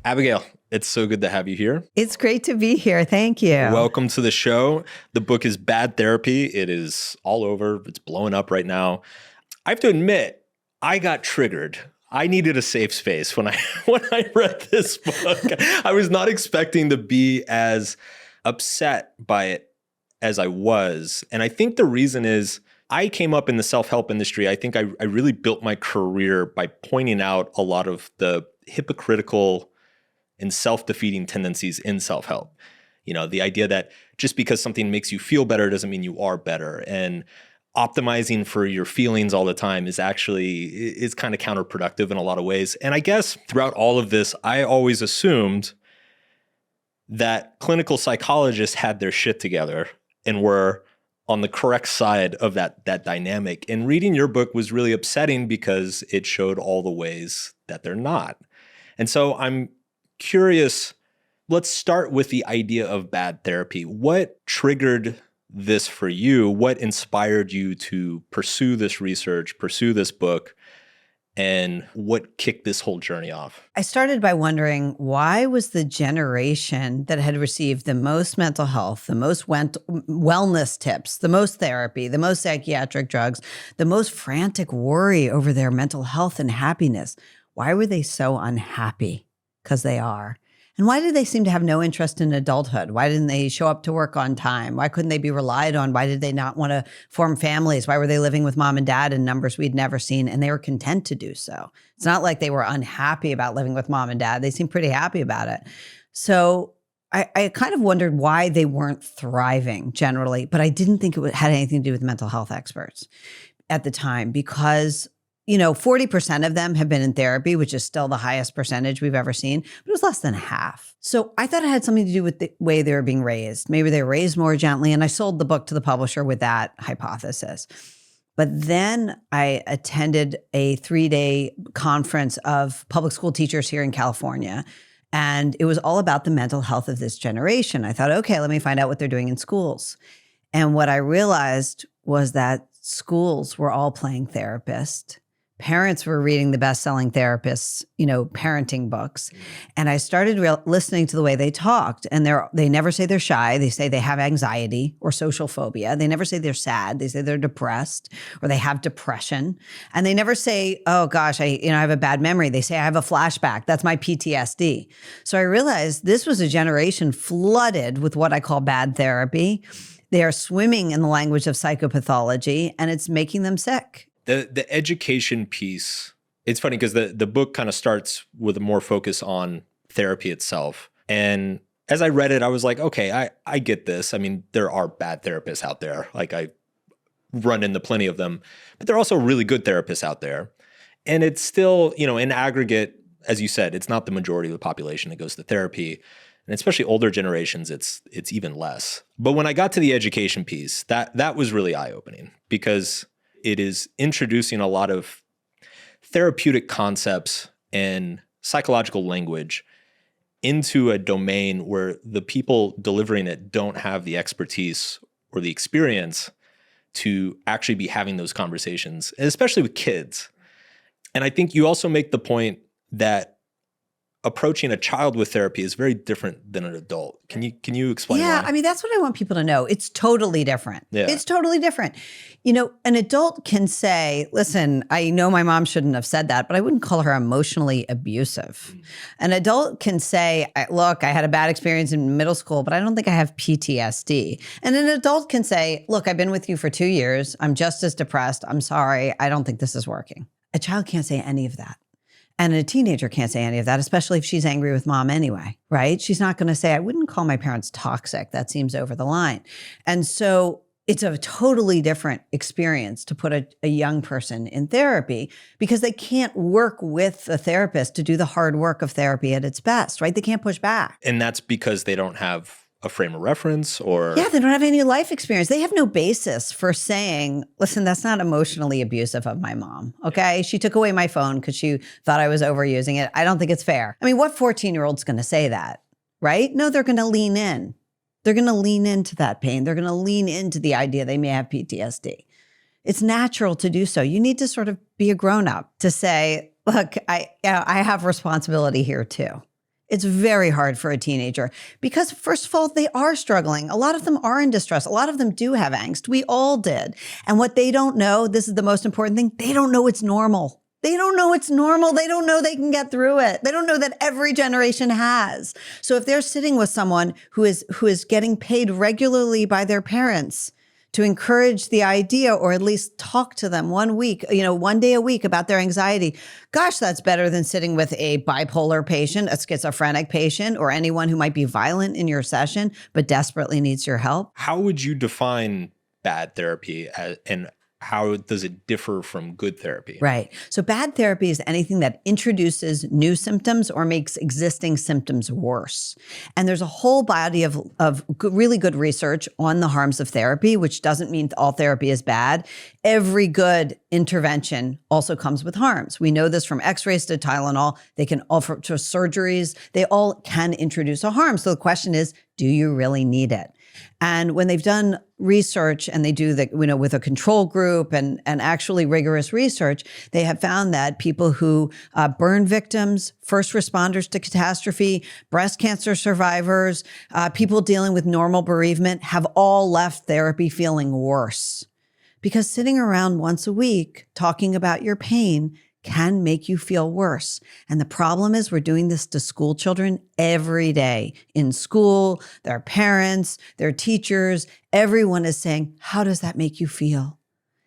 Abigail, it's so good to have you here. It's great to be here. Thank you. Welcome to the show. The book is Bad Therapy. It is all over. It's blowing up right now. I have to admit, I got triggered. I needed a safe space when I read this book. I was not expecting to be as upset by it as I was. And I think the reason is I came up in the self-help industry. I think I really built my career by pointing out a lot of the hypocritical and self-defeating tendencies in self-help. You know, the idea that just because something makes you feel better doesn't mean you are better. And optimizing for your feelings all the time is kind of counterproductive in a lot of ways. And I guess throughout all of this, I always assumed that clinical psychologists had their shit together and were on the correct side of that dynamic. And reading your book was really upsetting because it showed all the ways that they're not. And so I'm curious, let's start with the idea of bad therapy. What triggered this for you? What inspired you to pursue this research, pursue this book, and what kicked this whole journey off? I started by wondering, why was the generation that had received the most mental health, the most wellness tips, the most therapy, the most psychiatric drugs, the most frantic worry over their mental health and happiness, why were they so unhappy? Because they are. And why did they seem to have no interest in adulthood? Why didn't they show up to work on time? Why couldn't they be relied on? Why did they not want to form families? Why were they living with mom and dad in numbers we'd never seen? And they were content to do so. It's not like they were unhappy about living with mom and dad. They seemed pretty happy about it. So I kind of wondered why they weren't thriving generally, but I didn't think it had anything to do with mental health experts at the time because 40% of them have been in therapy, which is still the highest percentage we've ever seen, but it was less than half. So I thought it had something to do with the way they were being raised. Maybe they were raised more gently, and I sold the book to the publisher with that hypothesis. But then I attended a 3-day conference of public school teachers here in California, and it was all about the mental health of this generation. I thought, okay, let me find out what they're doing in schools. And what I realized was that schools were all playing therapist. Parents were reading the best-selling therapists, parenting books. And I started listening to the way they talked. And they never say they're shy. They say they have anxiety or social phobia. They never say they're sad. They say they're depressed or they have depression. And they never say, oh gosh, I have a bad memory. They say I have a flashback. That's my PTSD. So I realized this was a generation flooded with what I call bad therapy. They are swimming in the language of psychopathology, and it's making them sick. The education piece, it's funny because the book kind of starts with a more focus on therapy itself. And as I read it, I was like, okay, I get this. I mean, there are bad therapists out there. Like I run into plenty of them, but there are also really good therapists out there. And it's still, in aggregate, as you said, it's not the majority of the population that goes to therapy. And especially older generations, it's even less. But when I got to the education piece, that was really eye-opening because it is introducing a lot of therapeutic concepts and psychological language into a domain where the people delivering it don't have the expertise or the experience to actually be having those conversations, especially with kids. And I think you also make the point that approaching a child with therapy is very different than an adult. Can you explain Yeah, why? I mean, that's what I want people to know. It's totally different. Yeah. It's totally different. An adult can say, listen, I know my mom shouldn't have said that, but I wouldn't call her emotionally abusive. An adult can say, look, I had a bad experience in middle school, but I don't think I have PTSD. And an adult can say, look, I've been with you for 2 years. I'm just as depressed. I'm sorry. I don't think this is working. A child can't say any of that. And a teenager can't say any of that, especially if she's angry with mom anyway, right? She's not going to say, I wouldn't call my parents toxic. That seems over the line. And so it's a totally different experience to put a young person in therapy because they can't work with a therapist to do the hard work of therapy at its best, right? They can't push back. And that's because they don't have a frame of reference or? Yeah, they don't have any life experience. They have no basis for saying, listen, that's not emotionally abusive of my mom, okay? She took away my phone because she thought I was overusing it. I don't think it's fair. I mean, what 14-year-old's going to say that, right? No, they're going to lean in. They're going to lean into that pain. They're going to lean into the idea they may have PTSD. It's natural to do so. You need to sort of be a grown-up to say, look, I have responsibility here too. It's very hard for a teenager because, first of all, they are struggling. A lot of them are in distress. A lot of them do have angst. We all did. And what they don't know, this is the most important thing, they don't know it's normal. They don't know it's normal. They don't know they can get through it. They don't know that every generation has. So if they're sitting with someone who is getting paid regularly by their parents to encourage the idea, or at least talk to them 1 week, 1 day a week about their anxiety, gosh, that's better than sitting with a bipolar patient, a schizophrenic patient, or anyone who might be violent in your session but desperately needs your help. How would you define bad therapy, and how does it differ from good therapy? Right. So bad therapy is anything that introduces new symptoms or makes existing symptoms worse. And there's a whole body of really good research on the harms of therapy, which doesn't mean all therapy is bad. Every good intervention also comes with harms. We know this from x-rays to Tylenol. They can offer to surgeries. They all can introduce a harm. So the question is, do you really need it? And when they've done research, and they do that, with a control group and actually rigorous research, they have found that people who burn victims, first responders to catastrophe, breast cancer survivors, people dealing with normal bereavement have all left therapy feeling worse. Because sitting around once a week talking about your pain can make you feel worse. And the problem is we're doing this to school children every day. In school, their parents, their teachers, everyone is saying, how does that make you feel?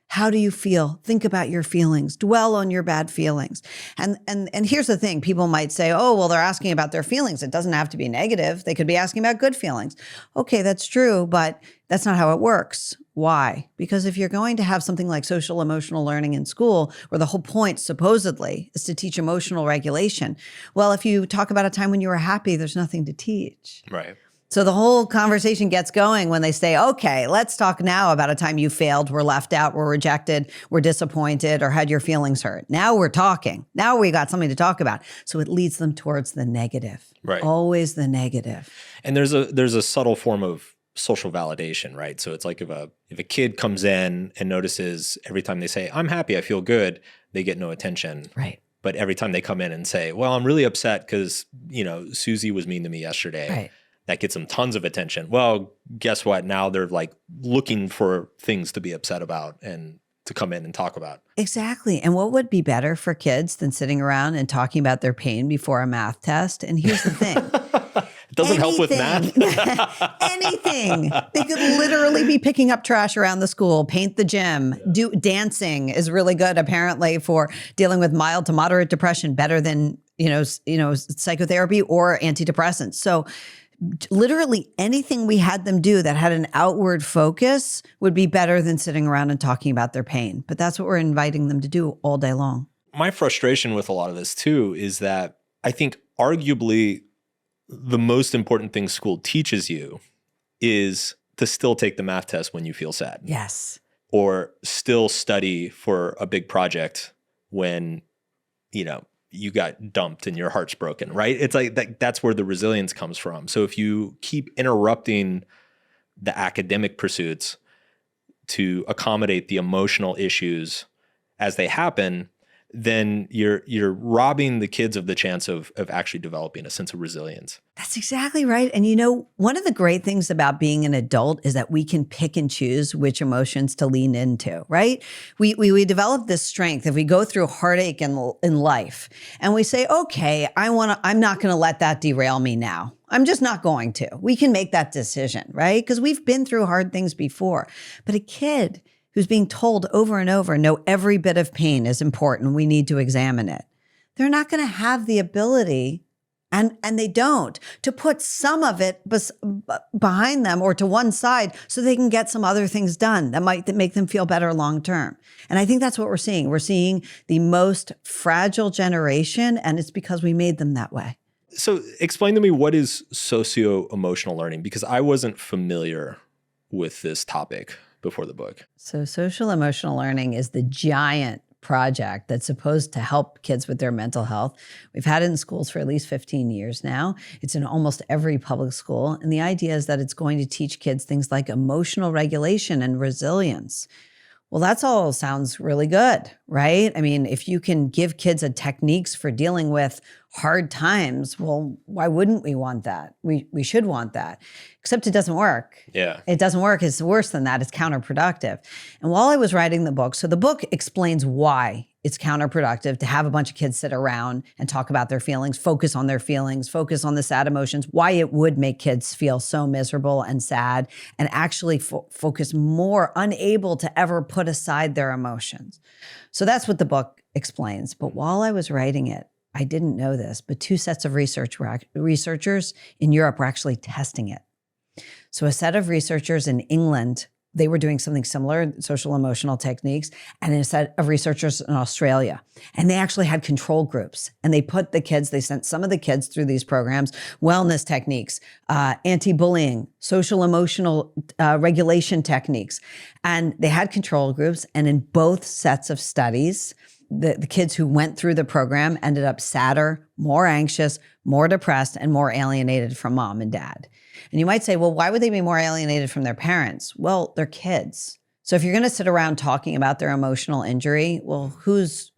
How do you feel? Think about your feelings. Dwell on your bad feelings. And here's the thing. People might say, oh, well, they're asking about their feelings. It doesn't have to be negative. They could be asking about good feelings. Okay, that's true, but that's not how it works. Why? Because if you're going to have something like social emotional learning in school, where the whole point supposedly is to teach emotional regulation, well, if you talk about a time when you were happy, there's nothing to teach. Right. So the whole conversation gets going when they say, okay, let's talk now about a time you failed, were left out, were rejected, were disappointed, or had your feelings hurt. Now we're talking. Now we got something to talk about. So it leads them towards the negative. Right. Always the negative. And there's a subtle form of social validation, right? So it's like if a kid comes in and notices every time they say, I'm happy, I feel good, they get no attention. Right. But every time they come in and say, well, I'm really upset because, Susie was mean to me yesterday. Right. That gets them tons of attention. Well, guess what? Now they're like looking for things to be upset about and to come in and talk about. Exactly. And what would be better for kids than sitting around and talking about their pain before a math test? And here's the thing. It doesn't help with math. Anything. They could literally be picking up trash around the school, paint the gym, dancing is really good apparently for dealing with mild to moderate depression, better than, psychotherapy or antidepressants. So literally anything we had them do that had an outward focus would be better than sitting around and talking about their pain. But that's what we're inviting them to do all day long. My frustration with a lot of this too is that I think arguably the most important thing school teaches you is to still take the math test when you feel sad. Yes. Or still study for a big project when, you got dumped and your heart's broken, right? It's like that's where the resilience comes from. So if you keep interrupting the academic pursuits to accommodate the emotional issues as they happen, then you're robbing the kids of the chance of actually developing a sense of resilience. That's exactly right. And one of the great things about being an adult is that we can pick and choose which emotions to lean into, right? We develop this strength if we go through heartache in life and we say, okay, I'm not going to let that derail me now. I'm just not going to. We can make that decision, right? Because we've been through hard things before. But a kid who's being told over and over, no, every bit of pain is important, we need to examine it, they're not going to have the ability, and they don't, to put some of it behind them or to one side so they can get some other things done that might make them feel better long term. And I think that's what we're seeing. We're seeing the most fragile generation, and it's because we made them that way. So explain to me, what is socio-emotional learning? Because I wasn't familiar with this topic before the book. So social emotional learning is the giant project that's supposed to help kids with their mental health. We've had it in schools for at least 15 years now. It's in almost every public school. And the idea is that it's going to teach kids things like emotional regulation and resilience. Well, that's all sounds really good, right? I mean, if you can give kids techniques for dealing with hard times, well, why wouldn't we want that? We should want that, except it doesn't work. Yeah. It doesn't work. It's worse than that. It's counterproductive. And while I was writing the book, so the book explains why it's counterproductive to have a bunch of kids sit around and talk about their feelings, focus on their feelings, focus on the sad emotions, why it would make kids feel so miserable and sad and actually focus more, unable to ever put aside their emotions. So that's what the book explains. But while I was writing it, I didn't know this, but two sets of researchers in Europe were actually testing it. So a set of researchers in England, they were doing something similar, social emotional techniques, and a set of researchers in Australia. And they actually had control groups. And they sent some of the kids through these programs, wellness techniques, anti-bullying, social emotional regulation techniques. And they had control groups. And in both sets of studies, the kids who went through the program ended up sadder, more anxious, more depressed, and more alienated from mom and dad. And you might say, well, why would they be more alienated from their parents? Well, they're kids. So if you're going to sit around talking about their emotional injury, well, whose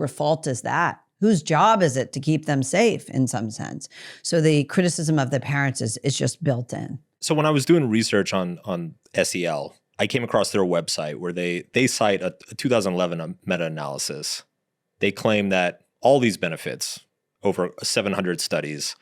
fault is that? Whose job is it to keep them safe in some sense? So the criticism of the parents is just built in. So when I was doing research on SEL, I came across their website where they cite a 2011 meta-analysis. They claim that all these benefits, over 700 studies,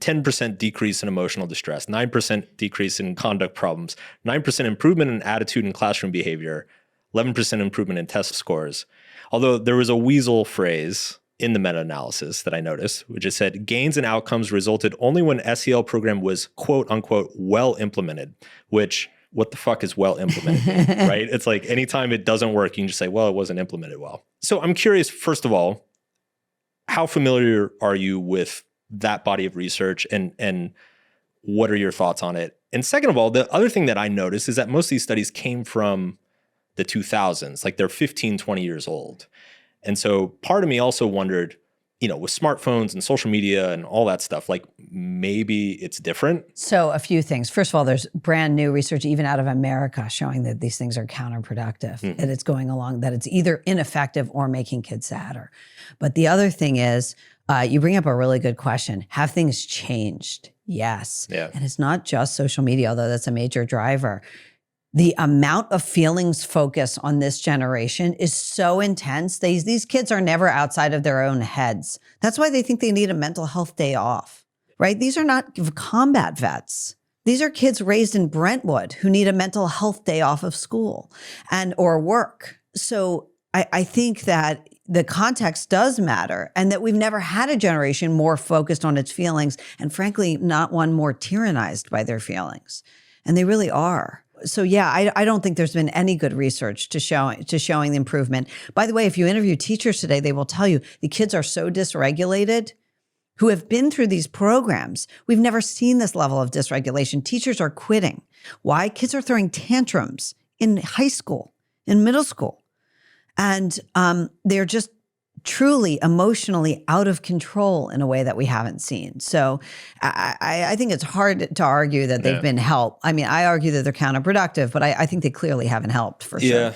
10% decrease in emotional distress, 9% decrease in conduct problems, 9% improvement in attitude and classroom behavior, 11% improvement in test scores. Although there was a weasel phrase in the meta-analysis that I noticed, which is said, gains in outcomes resulted only when SEL program was quote unquote well implemented, which what the fuck is well implemented, right? It's like anytime it doesn't work, you can just say, well, it wasn't implemented well. So I'm curious, first of all, how familiar are you with that body of research and what are your thoughts on it? And second of all, the other thing that I noticed is that most of these studies came from the 2000s, like they're 15, 20 years old. And so part of me also wondered, with smartphones and social media and all that stuff, like maybe it's different. So a few things. First of all, there's brand new research, even out of America, showing that these things are counterproductive, and it's going along, that it's either ineffective or making kids sadder. But the other thing is, you bring up a really good question. Have things changed? Yes. Yeah. And it's not just social media, although that's a major driver. The amount of feelings focus on this generation is so intense. These kids are never outside of their own heads. That's why they think they need a mental health day off, right? These are not combat vets. These are kids raised in Brentwood who need a mental health day off of school or work. So I think that the context does matter, and that we've never had a generation more focused on its feelings, and frankly, not one more tyrannized by their feelings. And they really are. So yeah, I don't think there's been any good research to showing the improvement. By the way, if you interview teachers today, they will tell you the kids are so dysregulated who have been through these programs. We've never seen this level of dysregulation. Teachers are quitting. Why? Kids are throwing tantrums in high school, in middle school. And they're just truly emotionally out of control in a way that we haven't seen. So I think it's hard to argue that they've been helped. I mean, I argue that they're counterproductive, but I think they clearly haven't helped for sure. Yeah.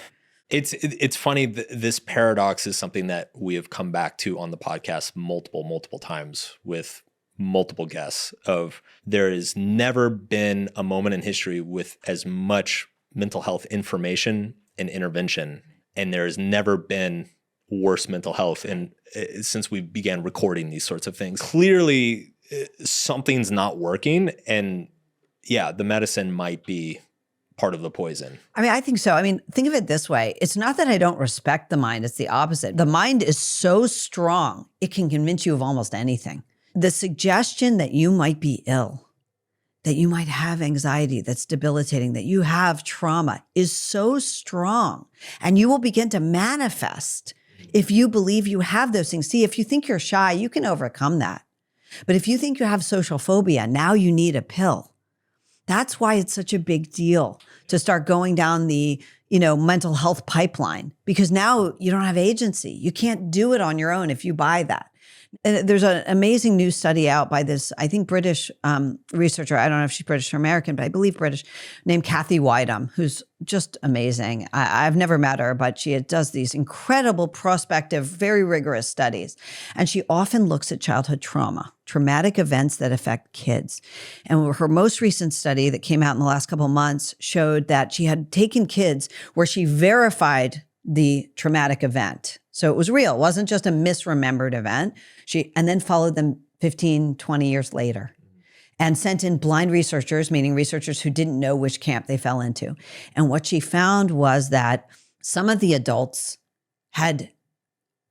It's funny. This paradox is something that we have come back to on the podcast multiple times with multiple guests of there has never been a moment in history with as much mental health information and intervention. And there has never been worse mental health since we began recording these sorts of things. Clearly, something's not working. And yeah, the medicine might be part of the poison. I mean, I think so. I mean, think of it this way. It's not that I don't respect the mind. It's the opposite. The mind is so strong, it can convince you of almost anything. The suggestion that you might be ill, that you might have anxiety that's debilitating, that you have trauma is so strong, and you will begin to manifest if you believe you have those things. See, if you think you're shy, you can overcome that. But if you think you have social phobia, now you need a pill. That's why it's such a big deal to start going down the, mental health pipeline, because now you don't have agency. You can't do it on your own if you buy that. There's an amazing new study out by this, I think, British researcher. I don't know if she's British or American, but I believe British, named Kathy Whiteham, who's just amazing. I've never met her, but she does these incredible prospective, very rigorous studies. And she often looks at childhood trauma, traumatic events that affect kids. And her most recent study that came out in the last couple of months showed that she had taken kids where she verified the traumatic event. So it was real. It wasn't just a misremembered event. And then followed them 15, 20 years later and sent in blind researchers, meaning researchers who didn't know which camp they fell into. And what she found was that some of the adults had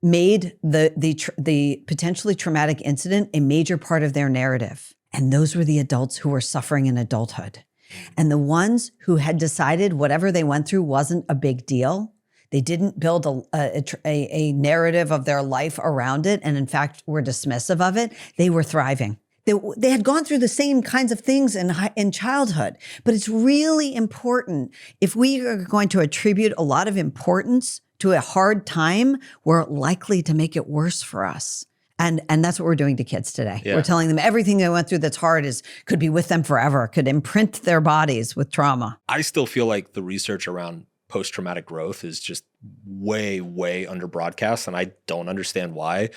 made the potentially traumatic incident a major part of their narrative. And those were the adults who were suffering in adulthood. And the ones who had decided whatever they went through wasn't a big deal, they didn't build a narrative of their life around it, and in fact were dismissive of it, they were thriving. They had gone through the same kinds of things in childhood. But it's really important, if we are going to attribute a lot of importance to a hard time, we're likely to make it worse for us. And that's what we're doing to kids today. Yeah. We're telling them everything they went through that's hard could be with them forever, could imprint their bodies with trauma. I still feel like the research around post-traumatic growth is just way, way under broadcast, and I don't understand why.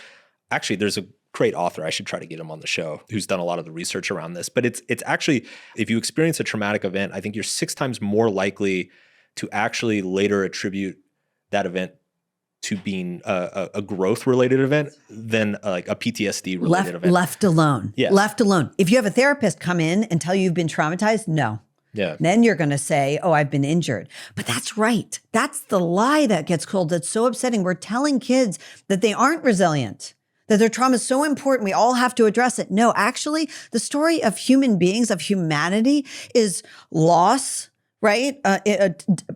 Actually, there's a great author, I should try to get him on the show, who's done a lot of the research around this. But it's actually, if you experience a traumatic event, I think you're 6 times more likely to actually later attribute that event to being a growth-related event than like a PTSD-related event. Left alone. Yes. Left alone. If you have a therapist come in and tell you you've been traumatized, no. Yeah. Then you're going to say, oh, I've been injured. But that's right. That's the lie that gets told. That's so upsetting. We're telling kids that they aren't resilient, that their trauma is so important, we all have to address it. No, actually, the story of human beings, of humanity, is loss, right?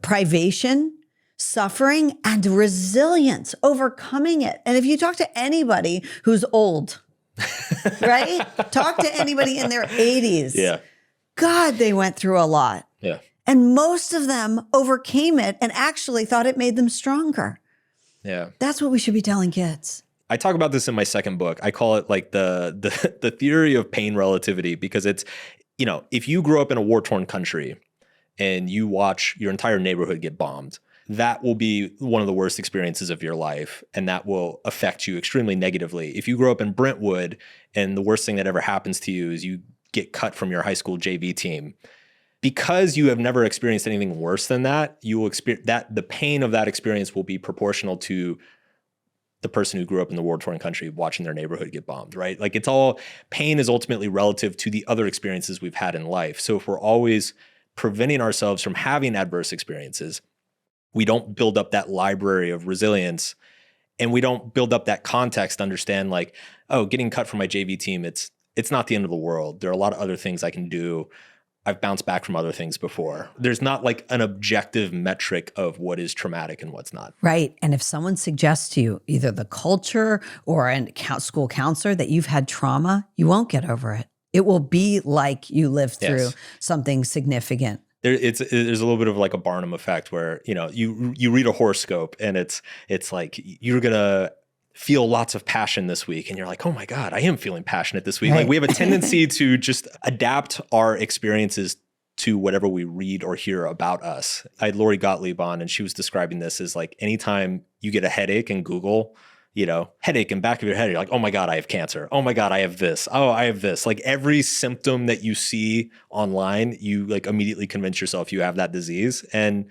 Privation, suffering, and resilience, overcoming it. And if you talk to anybody who's old, right? Talk to anybody in their 80s. Yeah. God, they went through a lot. Yeah. And most of them overcame it and actually thought it made them stronger. Yeah. That's what we should be telling kids. I talk about this in my second book. I call it like the theory of pain relativity, because it's, if you grew up in a war-torn country and you watch your entire neighborhood get bombed, that will be one of the worst experiences of your life, and that will affect you extremely negatively. If you grow up in Brentwood and the worst thing that ever happens to you is you get cut from your high school JV team, because you have never experienced anything worse than that, you will experience that the pain of that experience will be proportional to the person who grew up in the war-torn country watching their neighborhood get bombed, right? Like pain is ultimately relative to the other experiences we've had in life. So if we're always preventing ourselves from having adverse experiences, we don't build up that library of resilience, and we don't build up that context to understand like, oh, getting cut from my JV team, it's not the end of the world. There are a lot of other things I can do. I've bounced back from other things before. There's not like an objective metric of what is traumatic and what's not. Right. And if someone suggests to you, either the culture or a school counselor, that you've had trauma, you won't get over it. It will be like you lived through something significant. There's a little bit of like a Barnum effect where, you read a horoscope and it's like you're going to feel lots of passion this week. And you're like, oh my God, I am feeling passionate this week. Right. Like we have a tendency to just adapt our experiences to whatever we read or hear about us. I had Lori Gottlieb on, and she was describing this as like, anytime you get a headache and Google, headache in back of your head, you're like, oh my God, I have cancer. Oh my God, I have this. Oh, I have this. Like every symptom that you see online, you like immediately convince yourself you have that disease. And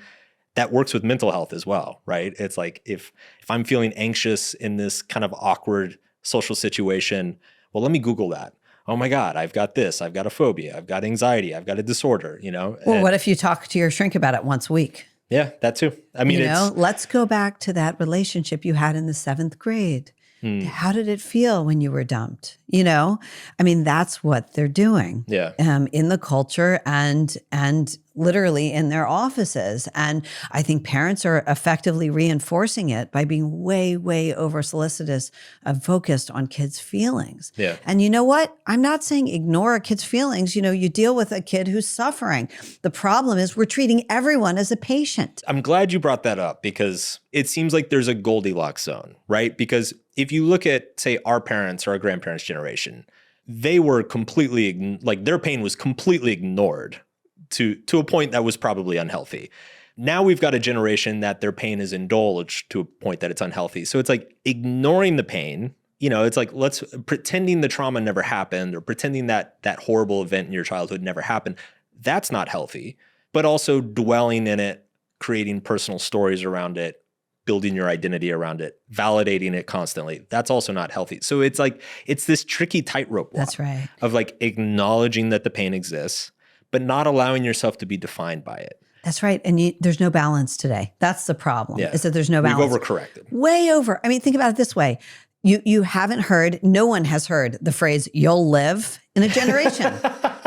that works with mental health as well, right? It's like if I'm feeling anxious in this kind of awkward social situation, well, let me Google that. Oh my God, I've got this. I've got a phobia. I've got anxiety. I've got a disorder, Well, what if you talk to your shrink about it once a week? Yeah, that too. I mean, let's go back to that relationship you had in the 7th grade. How did it feel when you were dumped? You know, I mean, that's what they're doing. Yeah. In the culture and literally in their offices. And I think parents are effectively reinforcing it by being way, way over solicitous and focused on kids' feelings. Yeah. And you know what? I'm not saying ignore a kid's feelings. You know, you deal with a kid who's suffering. The problem is we're treating everyone as a patient. I'm glad you brought that up because it seems like there's a Goldilocks zone, right? Because if you look at, say, our parents or our grandparents' generation, they were completely, like their pain was completely ignored to a point that was probably unhealthy. Now we've got a generation that their pain is indulged to a point that it's unhealthy. So it's like ignoring the pain. You know, it's like pretending the trauma never happened or pretending that that horrible event in your childhood never happened. That's not healthy. But also dwelling in it, creating personal stories around it, building your identity around it, validating it constantly. That's also not healthy. So it's like, it's this tricky tightrope walk. That's right. Of like acknowledging that the pain exists, but not allowing yourself to be defined by it. That's right. And there's no balance today. That's the problem, is that there's no balance. We've overcorrected. Way over. I mean, think about it this way. You haven't heard, no one has heard the phrase, you'll live in a generation.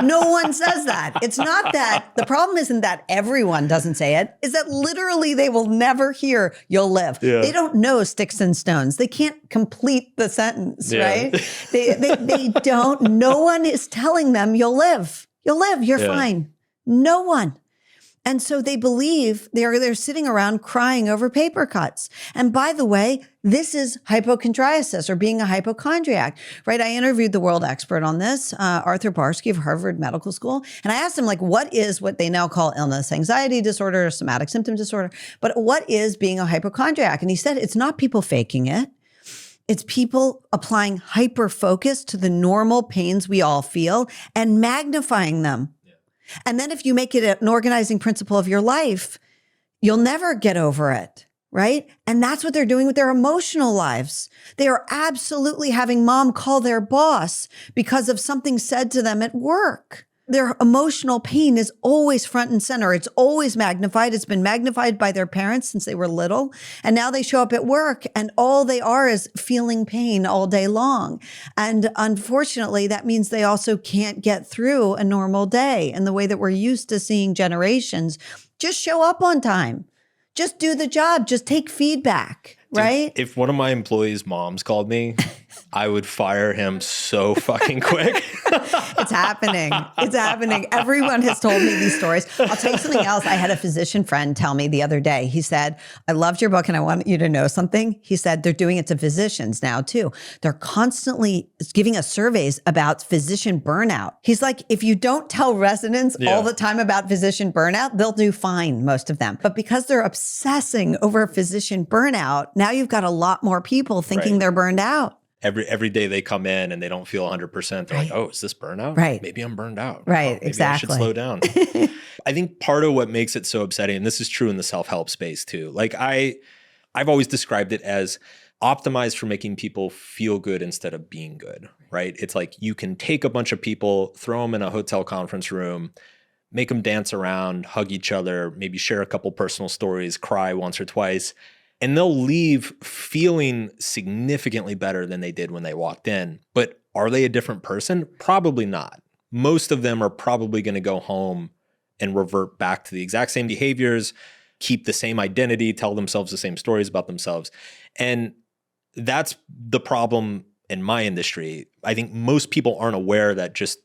No one says that. It's not that. The problem isn't that everyone doesn't say it, is that literally they will never hear you'll live. Yeah. They don't know sticks and stones. They can't complete the sentence, right? They don't. No one is telling them you'll live. You'll live. You're fine. No one. And so they believe they're sitting around crying over paper cuts. And by the way, this is hypochondriasis or being a hypochondriac, right? I interviewed the world expert on this, Arthur Barsky of Harvard Medical School. And I asked him, like, what is what they now call illness, anxiety disorder, or somatic symptom disorder? But what is being a hypochondriac? And he said, it's not people faking it. It's people applying hyper focus to the normal pains we all feel and magnifying them. And then if you make it an organizing principle of your life, you'll never get over it, right? And that's what they're doing with their emotional lives. They are absolutely having mom call their boss because of something said to them at work. Their emotional pain is always front and center. It's always magnified. It's been magnified by their parents since they were little. And now they show up at work and all they are is feeling pain all day long. And unfortunately, that means they also can't get through a normal day. And the way that we're used to seeing generations, just show up on time. Just do the job. Just take feedback, right? If one of my employees' moms called me, I would fire him so fucking quick. It's happening. It's happening. Everyone has told me these stories. I'll tell you something else. I had a physician friend tell me the other day. He said, I loved your book and I want you to know something. He said, they're doing it to physicians now too. They're constantly giving us surveys about physician burnout. He's like, if you don't tell residents all the time about physician burnout, they'll do fine, most of them. But because they're obsessing over physician burnout, now you've got a lot more people thinking they're burned out. Every day they come in and they don't feel 100%. They're like, oh, is this burnout? Right. Maybe I'm burned out. Right, maybe exactly. I should slow down. I think part of what makes it so upsetting, and this is true in the self-help space too, like I've always described it as optimized for making people feel good instead of being good, right? It's like you can take a bunch of people, throw them in a hotel conference room, make them dance around, hug each other, maybe share a couple personal stories, cry once or twice, and they'll leave feeling significantly better than they did when they walked in. But are they a different person? Probably not. Most of them are probably going to go home and revert back to the exact same behaviors, keep the same identity, tell themselves the same stories about themselves. And that's the problem in my industry. I think most people aren't aware that just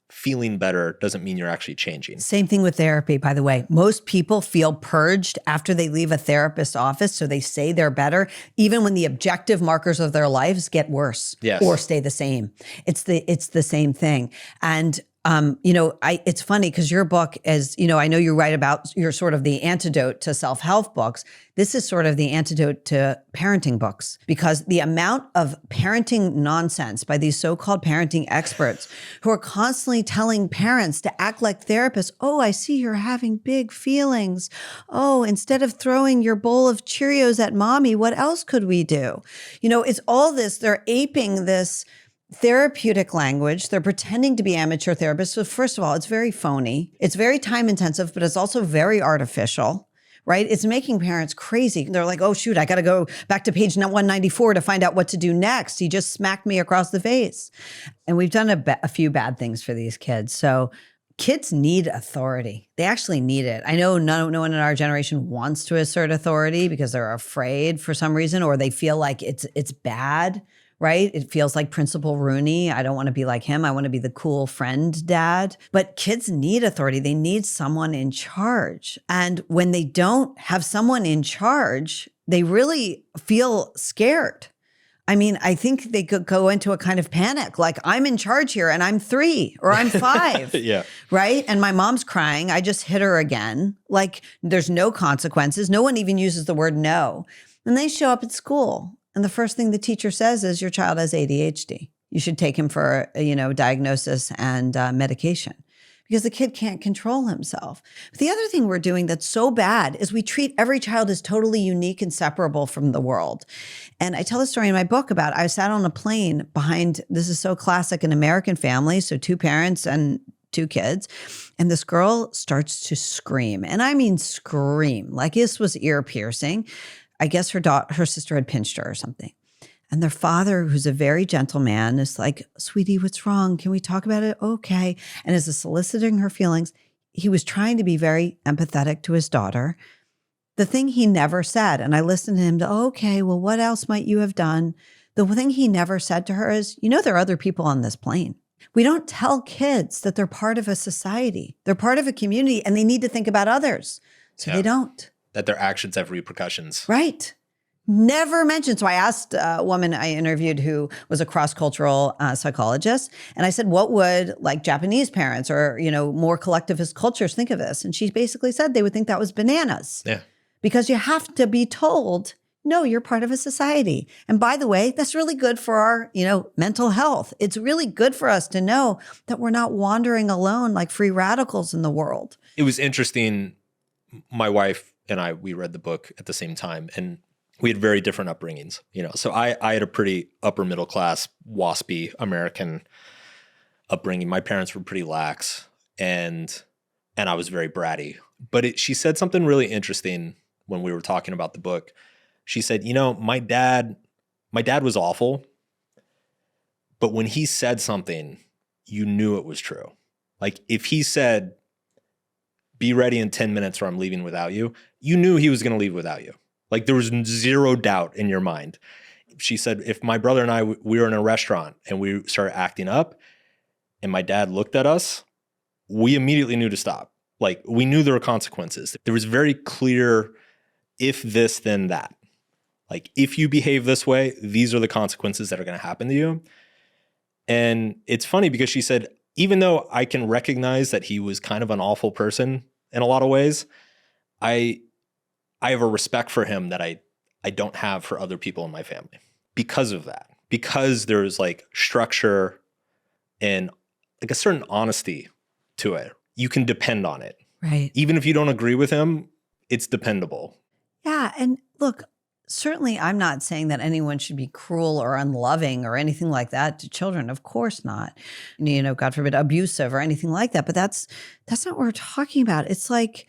feeling better doesn't mean you're actually changing. Same thing with therapy, by the way. Most people feel purged after they leave a therapist's office, so they say they're better, even when the objective markers of their lives get worse or stay the same. It's the same thing. And it's funny because your book is, I know you write about you're sort of the antidote to self-help books. This is sort of the antidote to parenting books because the amount of parenting nonsense by these so-called parenting experts who are constantly telling parents to act like therapists. Oh, I see you're having big feelings. Oh, instead of throwing your bowl of Cheerios at mommy, what else could we do? It's all this, they're aping this therapeutic language. They're pretending to be amateur therapists. So first of all, it's very phony. It's very time intensive, but it's also very artificial, right? It's making parents crazy. They're like, oh, shoot, I got to go back to page 194 to find out what to do next. He just smacked me across the face. And we've done a few bad things for these kids. So kids need authority. They actually need it. I know no one in our generation wants to assert authority because they're afraid for some reason, or they feel like it's bad, right? It feels like Principal Rooney. I don't want to be like him. I want to be the cool friend dad. But kids need authority. They need someone in charge. And when they don't have someone in charge, they really feel scared. I mean, I think they could go into a kind of panic, like I'm in charge here and I'm 3 or I'm 5, yeah. right? And my mom's crying. I just hit her again. Like there's no consequences. No one even uses the word no. And they show up at school. And the first thing the teacher says is your child has ADHD. You should take him for, diagnosis and medication. Because the kid can't control himself. But the other thing we're doing that's so bad is we treat every child as totally unique and separable from the world. And I tell the story in my book about I sat on a plane behind, this is so classic in American families, so 2 parents and 2 kids, and this girl starts to scream. And I mean scream, like this was ear piercing. I guess her sister had pinched her or something. And their father, who's a very gentle man, is like, sweetie, what's wrong? Can we talk about it? Okay. And as a soliciting her feelings, he was trying to be very empathetic to his daughter. The thing he never said, and I listened to him to, okay, well, what else might you have done? The thing he never said to her is, there are other people on this plane. We don't tell kids that they're part of a society. They're part of a community and they need to think about others. So they don't. That their actions have repercussions. Right. Never mentioned. So I asked a woman I interviewed who was a cross-cultural psychologist. And I said, what would like Japanese parents or, more collectivist cultures think of this? And she basically said they would think that was bananas. Yeah. Because you have to be told, no, you're part of a society. And by the way, that's really good for our, mental health. It's really good for us to know that we're not wandering alone like free radicals in the world. It was interesting. My wife and I, we read the book at the same time, and we had very different upbringings, So I had a pretty upper middle class, waspy American upbringing. My parents were pretty lax, and I was very bratty. But she said something really interesting when we were talking about the book. She said, my dad was awful, but when he said something, you knew it was true. Like if he said, be ready in 10 minutes or I'm leaving without you, you knew he was going to leave without you. Like there was zero doubt in your mind. She said, if my brother and I, we were in a restaurant and we started acting up and my dad looked at us, we immediately knew to stop. Like we knew there were consequences. There was very clear, if this, then that. Like if you behave this way, these are the consequences that are going to happen to you. And it's funny because she said, even though I can recognize that he was kind of an awful person in a lot of ways, I have a respect for him that I don't have for other people in my family because of that. Because there's like structure and like a certain honesty to it. You can depend on it. Right. Even if you don't agree with him, it's dependable. Yeah. And look, certainly I'm not saying that anyone should be cruel or unloving or anything like that to children. Of course not. God forbid, abusive or anything like that. But that's not what we're talking about. It's like,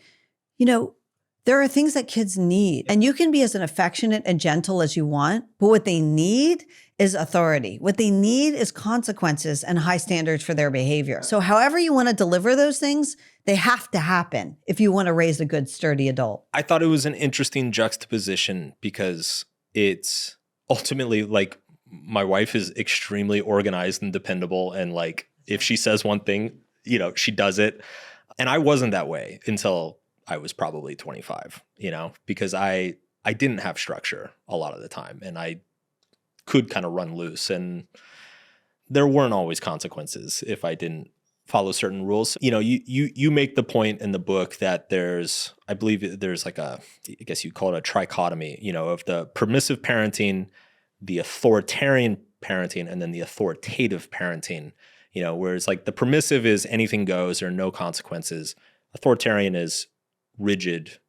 there are things that kids need, and you can be as affectionate and gentle as you want, but what they need is authority. What they need is consequences and high standards for their behavior. So however you want to deliver those things, they have to happen if you want to raise a good, sturdy adult. I thought it was an interesting juxtaposition because it's ultimately like my wife is extremely organized and dependable. And like, if she says one thing, she does it. And I wasn't that way until I was probably 25, because I didn't have structure a lot of the time and I could kind of run loose and there weren't always consequences if I didn't follow certain rules. You make the point in the book that I believe there's like I guess you call it a trichotomy, of the permissive parenting, the authoritarian parenting, and then the authoritative parenting, whereas like the permissive is anything goes, there are no consequences. Authoritarian is rigid,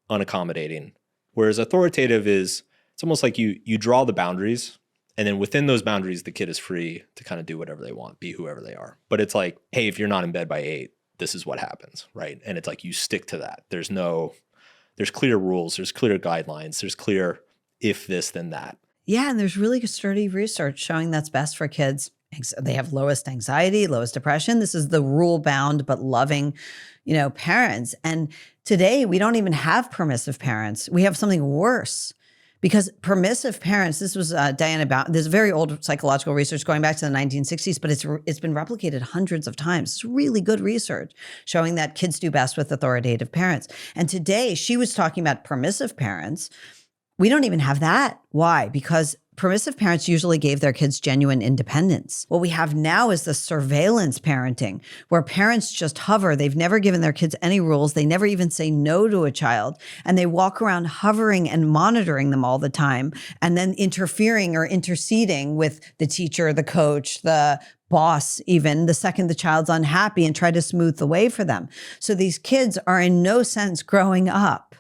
unaccommodating. Whereas authoritative is, it's almost like you draw the boundaries and then within those boundaries, the kid is free to kind of do whatever they want, be whoever they are. But it's like, hey, if you're not in bed by 8, this is what happens, right? And it's like you stick to that. There's no there's clear rules, there's clear guidelines, there's clear if this, then that. Yeah, and there's really sturdy research showing that's best for kids. They have lowest anxiety, lowest depression. This is the rule-bound but loving, parents. And today we don't even have permissive parents. We have something worse. Because permissive parents, this was Diana Bowden, there's very old psychological research going back to the 1960s, but it's been replicated hundreds of times. It's really good research showing that kids do best with authoritative parents. And today she was talking about permissive parents. We don't even have that. Why? Because permissive parents usually gave their kids genuine independence. What we have now is the surveillance parenting, where parents just hover. They've never given their kids any rules. They never even say no to a child. And they walk around hovering and monitoring them all the time, and then interfering or interceding with the teacher, the coach, the boss, even the second the child's unhappy, and try to smooth the way for them. So these kids are in no sense growing up.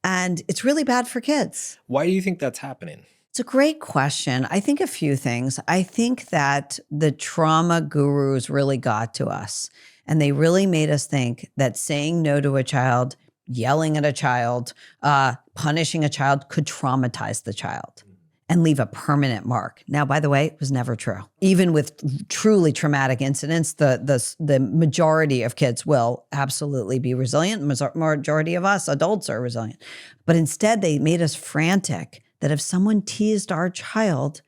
And it's really bad for kids. Why do you think that's happening? It's a great question. I think a few things. I think that the trauma gurus really got to us, and they really made us think that saying no to a child, yelling at a child, punishing a child could traumatize the child and leave a permanent mark. Now, by the way, it was never true. Even with truly traumatic incidents, the majority of kids will absolutely be resilient. Majority of us adults are resilient. But instead, they made us frantic that if someone teased our child,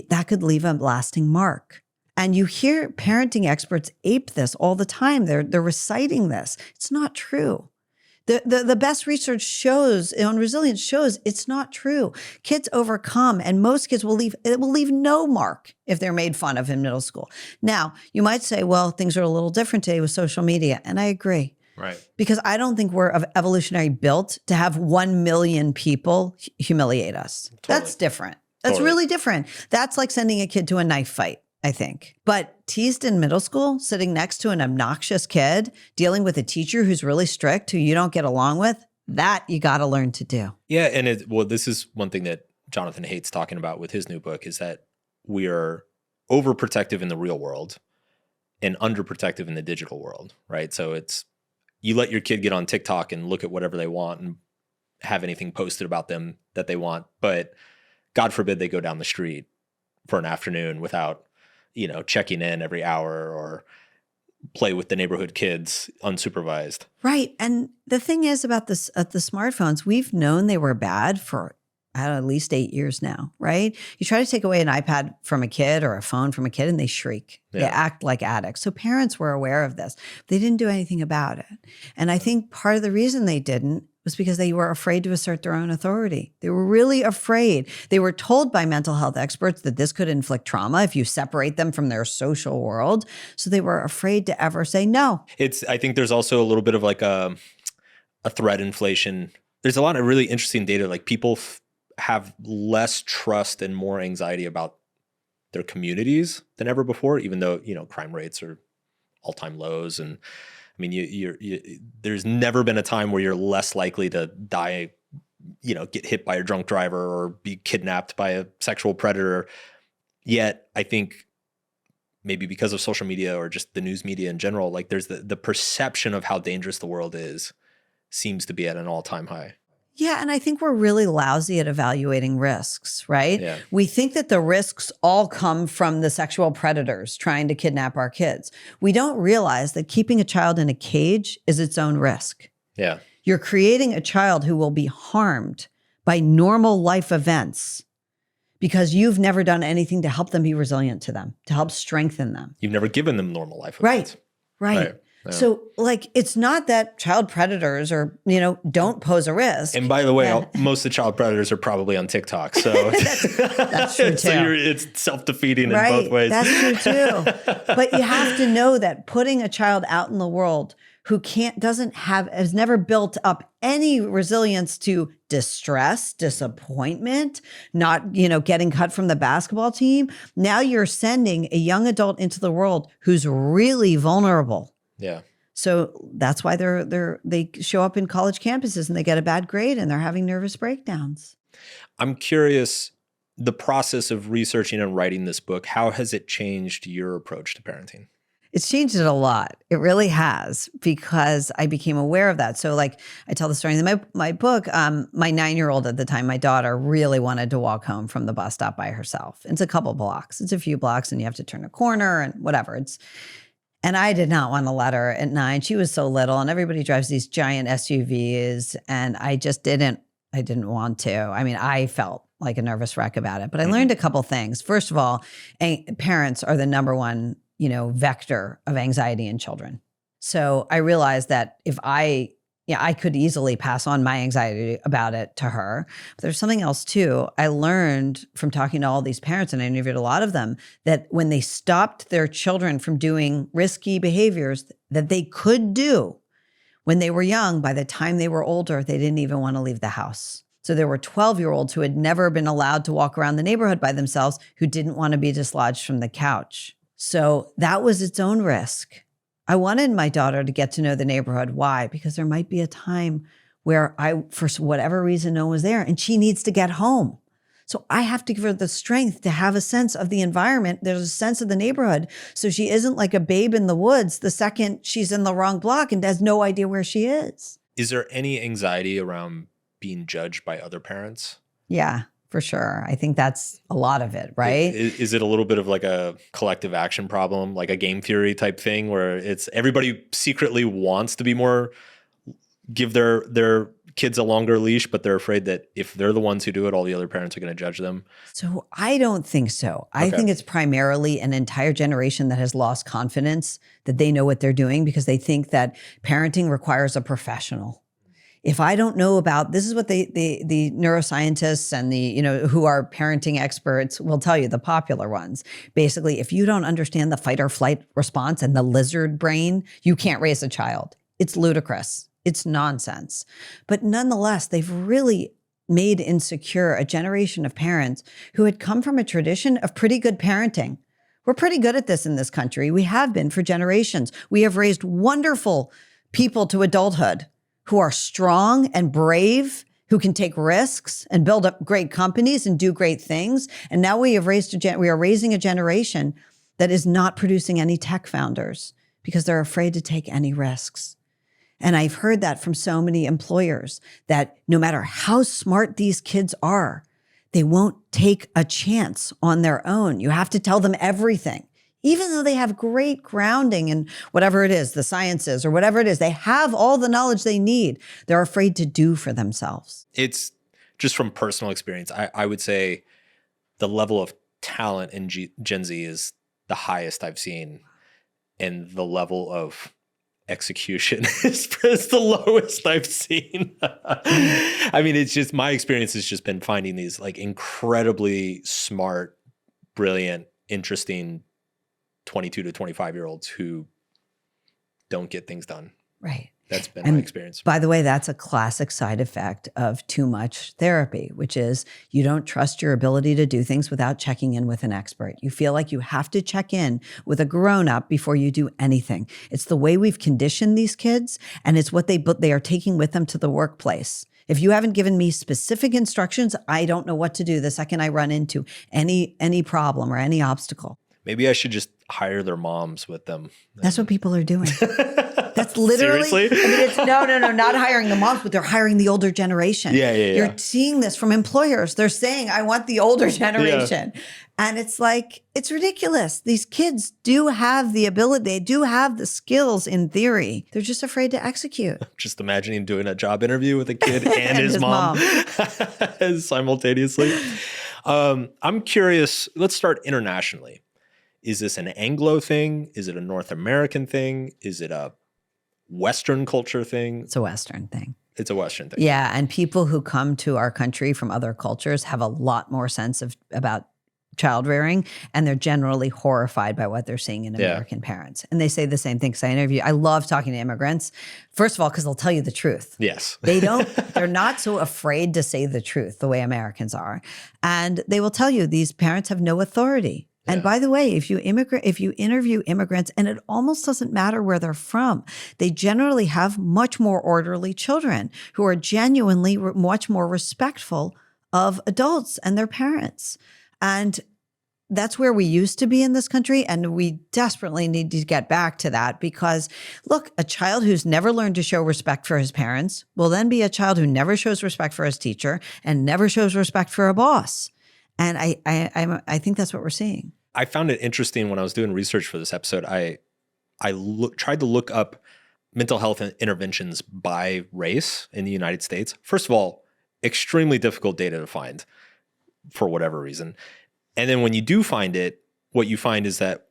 that could leave a lasting mark. And you hear parenting experts ape this all the time. They're reciting this. It's not true. The best research shows on resilience shows it's not true. Kids overcome, and most kids will leave no mark if they're made fun of in middle school. Now, you might say, well, things are a little different today with social media, and I agree. Right. Because I don't think we're evolutionary built to have 1 million people humiliate us. Totally. That's different. That's really different. That's like sending a kid to a knife fight, I think. But teased in middle school, sitting next to an obnoxious kid, dealing with a teacher who's really strict, who you don't get along with, that you got to learn to do. Yeah. And this is one thing that Jonathan Haidt's talking about with his new book, is that we are overprotective in the real world and underprotective in the digital world, right? So you let your kid get on TikTok and look at whatever they want and have anything posted about them that they want. But God forbid they go down the street for an afternoon without, checking in every hour or play with the neighborhood kids unsupervised. Right. And the thing is about the smartphones, we've known they were bad for at least 8 years now, right? You try to take away an iPad from a kid or a phone from a kid and they shriek. Yeah. They act like addicts. So parents were aware of this. They didn't do anything about it. And I think part of the reason they didn't was because they were afraid to assert their own authority. They were really afraid. They were told by mental health experts that this could inflict trauma if you separate them from their social world. So they were afraid to ever say no. I think there's also a little bit of like a threat inflation. There's a lot of really interesting data. Like people have less trust and more anxiety about their communities than ever before, even though, crime rates are all-time lows. And I mean, there's never been a time where you're less likely to die, get hit by a drunk driver or be kidnapped by a sexual predator. Yet I think maybe because of social media or just the news media in general, like there's the perception of how dangerous the world seems to be at an all-time high. Yeah, and I think we're really lousy at evaluating risks, right? Yeah. We think that the risks all come from the sexual predators trying to kidnap our kids. We don't realize that keeping a child in a cage is its own risk. Yeah. You're creating a child who will be harmed by normal life events because you've never done anything to help them be resilient to them, to help strengthen them. You've never given them normal life events. Right. Yeah. So it's not that child predators don't pose a risk. And by the way, most of the child predators are probably on TikTok. So that's true too. So it's self-defeating in both ways. That's true too. But you have to know that putting a child out in the world who has never built up any resilience to distress, disappointment, not, getting cut from the basketball team. Now you're sending a young adult into the world who's really vulnerable. Yeah. So that's why they show up in college campuses and they get a bad grade and they're having nervous breakdowns. I'm curious, the process of researching and writing this book, how has it changed your approach to parenting? It's changed it a lot. It really has, because I became aware of that. So like I tell the story in my book, my 9-year-old at the time, my daughter really wanted to walk home from the bus stop by herself. It's a couple blocks. It's a few blocks and you have to turn a corner and whatever. And I did not want to let her at 9. She was so little and everybody drives these giant SUVs and I didn't want to. I mean, I felt like a nervous wreck about it, but I learned a couple things. First of all, parents are the number one vector of anxiety in children. So I realized that if I could easily pass on my anxiety about it to her. But there's something else too. I learned from talking to all these parents, and I interviewed a lot of them, that when they stopped their children from doing risky behaviors that they could do when they were young, by the time they were older, they didn't even want to leave the house. So there were 12-year-olds who had never been allowed to walk around the neighborhood by themselves who didn't want to be dislodged from the couch. So that was its own risk. I wanted my daughter to get to know the neighborhood. Why? Because there might be a time where for whatever reason, no one was there and she needs to get home. So I have to give her the strength to have a sense of the environment. There's a sense of the neighborhood. So she isn't like a babe in the woods the second she's in the wrong block and has no idea where she is. Is there any anxiety around being judged by other parents? Yeah. For sure. I think that's a lot of it, right? Is it a little bit of like a collective action problem, like a game theory type thing where it's everybody secretly wants to be more, give their kids a longer leash, but they're afraid that if they're the ones who do it, all the other parents are going to judge them? So I don't think so. I think it's primarily an entire generation that has lost confidence that they know what they're doing because they think that parenting requires a professional. If I don't know about, this is what the neuroscientists and who are parenting experts will tell you, the popular ones. Basically, if you don't understand the fight or flight response and the lizard brain, you can't raise a child. It's ludicrous. It's nonsense. But nonetheless, they've really made insecure a generation of parents who had come from a tradition of pretty good parenting. We're pretty good at this in this country. We have been for generations. We have raised wonderful people to adulthood who are strong and brave, who can take risks and build up great companies and do great things. And now we are raising a generation that is not producing any tech founders because they're afraid to take any risks. And I've heard that from so many employers that no matter how smart these kids are, they won't take a chance on their own. You have to tell them everything. Even though they have great grounding in whatever it is, the sciences or whatever it is, they have all the knowledge they need. They're afraid to do for themselves. It's just from personal experience. I would say the level of talent in Gen Z is the highest I've seen, and the level of execution is the lowest I've seen. I mean, it's just, my experience has just been finding these like incredibly smart, brilliant, interesting 22 to 25-year-olds who don't get things done. Right. That's been my experience. By the way, that's a classic side effect of too much therapy, which is you don't trust your ability to do things without checking in with an expert. You feel like you have to check in with a grown-up before you do anything. It's the way we've conditioned these kids, and it's what they are taking with them to the workplace. If you haven't given me specific instructions, I don't know what to do the second I run into any problem or any obstacle. Maybe I should just hire their moms with them. That's what people are doing. That's literally, Seriously? I mean, it's no, not hiring the moms, but they're hiring the older generation. Yeah. You're seeing this from employers. They're saying, I want the older generation. Yeah. And it's like, it's ridiculous. These kids do have the ability. They do have the skills in theory. They're just afraid to execute. Just imagining doing a job interview with a kid and his mom. Simultaneously. I'm curious. Let's start internationally. Is this an Anglo thing? Is it a North American thing? Is it a Western culture thing? It's a Western thing. It's a Western thing. Yeah. And people who come to our country from other cultures have a lot more sense about child rearing, and they're generally horrified by what they're seeing in American parents. And they say the same thing. Because I love talking to immigrants. First of all, because they'll tell you the truth. Yes. They're not so afraid to say the truth the way Americans are. And they will tell you these parents have no authority. And by the way, if you interview immigrants, and it almost doesn't matter where they're from, they generally have much more orderly children who are genuinely much more respectful of adults and their parents. And that's where we used to be in this country. And we desperately need to get back to that because look, a child who's never learned to show respect for his parents will then be a child who never shows respect for his teacher and never shows respect for a boss. And I think that's what we're seeing. I found it interesting when I was doing research for this episode. I tried to look up mental health interventions by race in the United States. First of all, extremely difficult data to find for whatever reason. And then when you do find it, what you find is that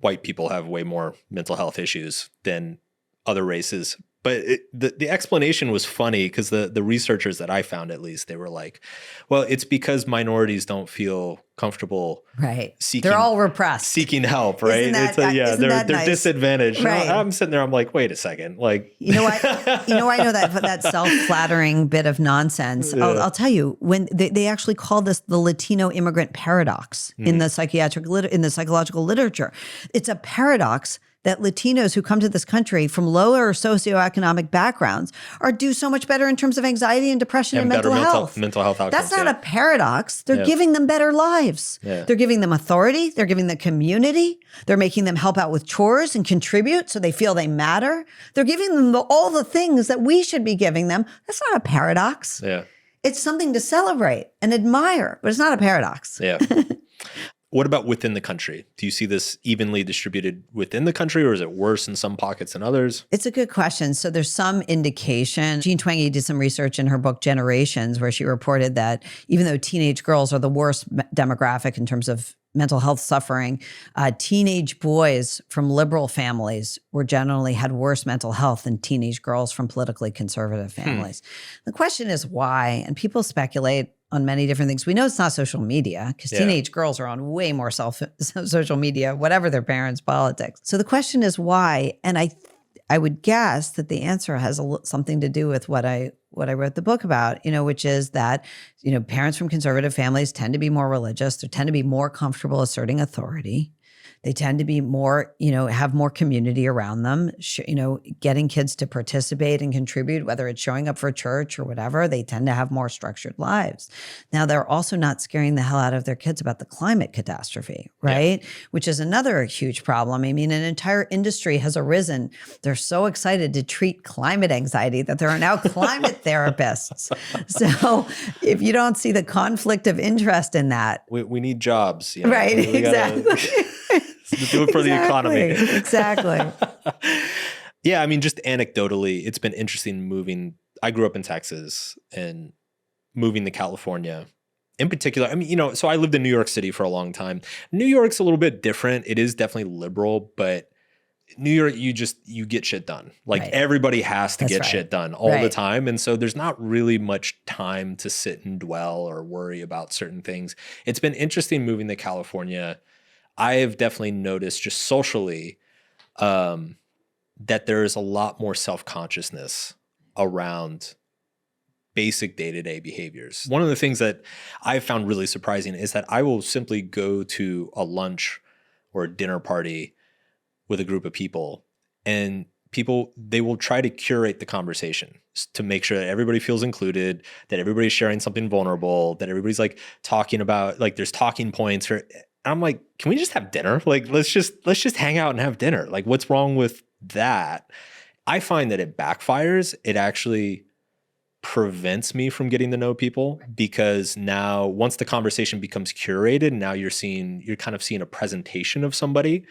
white people have way more mental health issues than other races. But the explanation was funny because the researchers that I found, at least, they were like, well, it's because minorities don't feel comfortable They're all repressed. Seeking help, right? They're nice? disadvantaged. Right. I'm sitting there, I'm like, wait a second. Like, I know that self-flattering bit of nonsense. Yeah. I'll tell you, when they actually call this the Latino immigrant paradox in the psychological literature. It's a paradox that Latinos who come to this country from lower socioeconomic backgrounds do so much better in terms of anxiety and depression and mental health. Mental health outcomes. That's not a paradox. They're giving them better lives. Yeah. They're giving them authority. They're giving them community. They're making them help out with chores and contribute so they feel they matter. They're giving them all the things that we should be giving them. That's not a paradox. Yeah. It's something to celebrate and admire, but it's not a paradox. Yeah. What about within the country? Do you see this evenly distributed within the country, or is it worse in some pockets than others? It's a good question. So there's some indication. Jean Twenge did some research in her book Generations, where she reported that even though teenage girls are the worst demographic in terms of mental health suffering, teenage boys from liberal families generally had worse mental health than teenage girls from politically conservative families. The question is why, and people speculate on many different things. We know it's not social media because teenage girls are on way more social media, whatever their parents' politics. So the question is why, and I would guess that the answer has something to do with what I wrote the book about, which is that, parents from conservative families tend to be more religious. They tend to be more comfortable asserting authority. They tend to be more, have more community around them, getting kids to participate and contribute, whether it's showing up for church or whatever. They tend to have more structured lives. Now, they're also not scaring the hell out of their kids about the climate catastrophe, right? Yeah. Which is another huge problem. I mean, an entire industry has arisen. They're so excited to treat climate anxiety that there are now climate therapists. So if you don't see the conflict of interest in that. We need jobs. Right, exactly. Do it for the economy. Exactly. Yeah, I mean, just anecdotally, it's been interesting moving. I grew up in Texas and moving to California. In particular, I mean, so I lived in New York City for a long time. New York's a little bit different. It is definitely liberal, but New York, you get shit done. Like everybody has to get shit done all the time. And so there's not really much time to sit and dwell or worry about certain things. It's been interesting moving to California. I have definitely noticed just socially that there is a lot more self-consciousness around basic day-to-day behaviors. One of the things that I've found really surprising is that I will simply go to a lunch or a dinner party with a group of people, and they will try to curate the conversation to make sure that everybody feels included, that everybody's sharing something vulnerable, that everybody's like talking about, like there's talking points for. I'm like, can we just have dinner? Like, let's just hang out and have dinner. Like, what's wrong with that? I find that it backfires. It actually prevents me from getting to know people because now once the conversation becomes curated, now you're kind of seeing a presentation of somebody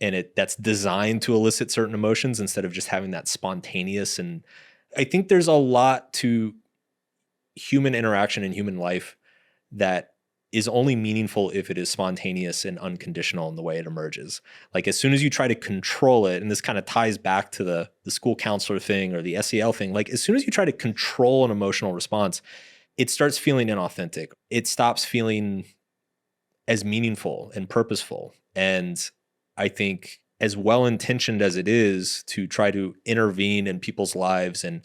and that's designed to elicit certain emotions instead of just having that spontaneous. And I think there's a lot to human interaction and human life that is only meaningful if it is spontaneous and unconditional in the way it emerges. Like as soon as you try to control it, and this kind of ties back to the school counselor thing or the SEL thing, like as soon as you try to control an emotional response, it starts feeling inauthentic. It stops feeling as meaningful and purposeful. And I think as well-intentioned as it is to try to intervene in people's lives and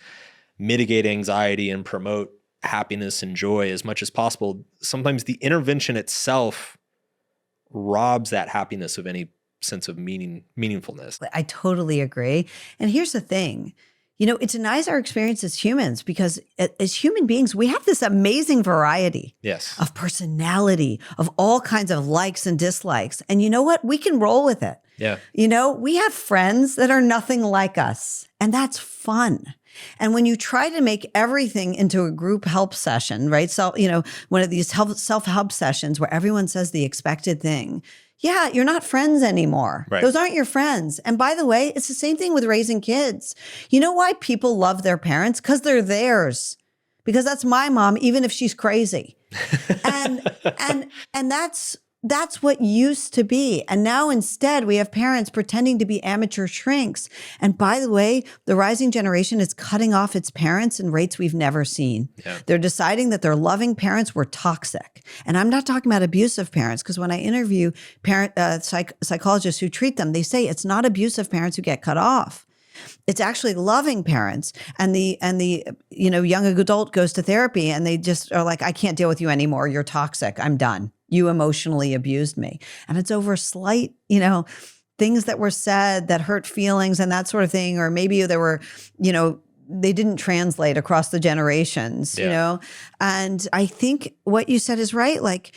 mitigate anxiety and promote happiness and joy as much as possible, sometimes the intervention itself robs that happiness of any sense of meaningfulness. I totally agree. And here's the thing, it denies our experience as humans, because as human beings, we have this amazing variety of personality, of all kinds of likes and dislikes. And you know what? We can roll with it. Yeah. We have friends that are nothing like us, and that's fun. And when you try to make everything into a group help session, right? So, one of these self-help sessions where everyone says the expected thing, yeah, you're not friends anymore. Right. Those aren't your friends. And by the way, it's the same thing with raising kids. You know why people love their parents? Because they're theirs. Because that's my mom, even if she's crazy. and that's what used to be. And now instead we have parents pretending to be amateur shrinks. And by the way, the rising generation is cutting off its parents in rates we've never seen. Yeah. They're deciding that their loving parents were toxic. And I'm not talking about abusive parents, because when I interview psychologists who treat them, they say it's not abusive parents who get cut off. It's actually loving parents. And the young adult goes to therapy and they just are like, I can't deal with you anymore. You're toxic. I'm done. You emotionally abused me. And it's over slight, things that were said that hurt feelings and that sort of thing. Or maybe there were, they didn't translate across the generations, And I think what you said is right. Like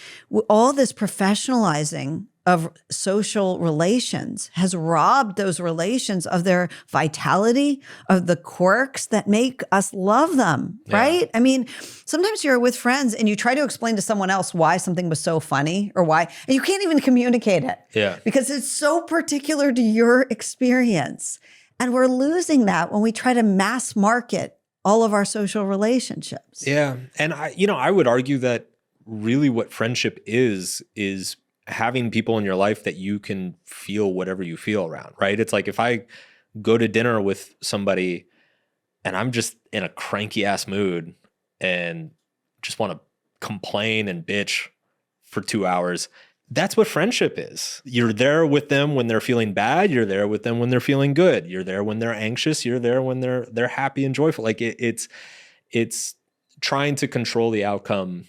all this professionalizing of social relations has robbed those relations of their vitality, of the quirks that make us love them, right? I mean, sometimes you're with friends and you try to explain to someone else why something was so funny or why, and you can't even communicate it. Yeah. Because it's so particular to your experience. And we're losing that when we try to mass market all of our social relationships. Yeah. And I would argue that really what friendship is having people in your life that you can feel whatever you feel around, right? It's like if I go to dinner with somebody and I'm just in a cranky ass mood and just want to complain and bitch for 2 hours, that's what friendship is. You're there with them when they're feeling bad. You're there with them when they're feeling good. You're there when they're anxious. You're there when they're happy and joyful. Like it's trying to control the outcome,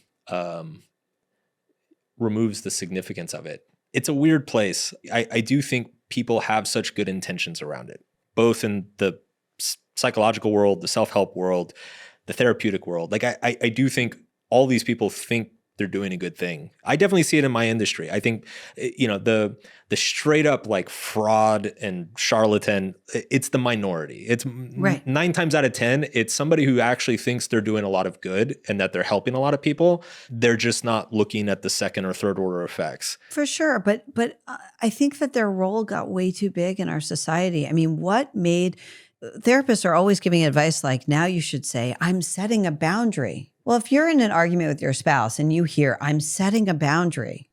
removes the significance of it. It's a weird place. I do think people have such good intentions around it, both in the psychological world, the self-help world, the therapeutic world. Like I do think all these people think they're doing a good thing. I definitely see it in my industry. I think, the straight up like fraud and charlatan, it's the minority. It's right. 9 times out of 10, it's somebody who actually thinks they're doing a lot of good and that they're helping a lot of people. They're just not looking at the second or third order effects. For sure. But I think that their role got way too big in our society. I mean, what made therapists are always giving advice like, now you should say, I'm setting a boundary. Well, if you're in an argument with your spouse and you hear, I'm setting a boundary,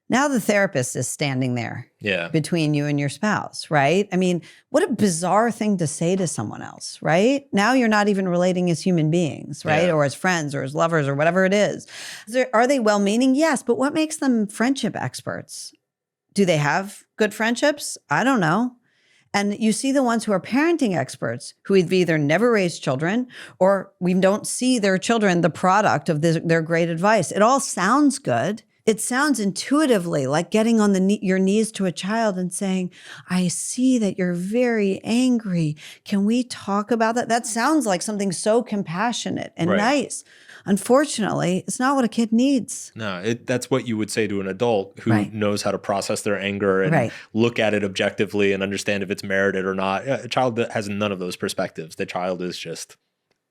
now the therapist is standing there between you and your spouse, right? I mean, what a bizarre thing to say to someone else, right? Now you're not even relating as human beings, right? Yeah. Or as friends or as lovers or whatever it is. Are they well-meaning? Yes, but what makes them friendship experts? Do they have good friendships? I don't know. And you see the ones who are parenting experts who have either never raised children or we don't see their children the product of their great advice. It all sounds good. It sounds intuitively like getting on your knees to a child and saying, I see that you're very angry. Can we talk about that? That sounds like something so compassionate and nice. Unfortunately, it's not what a kid needs. No, that's what you would say to an adult who knows how to process their anger and look at it objectively and understand if it's merited or not. A child that has none of those perspectives. The child is just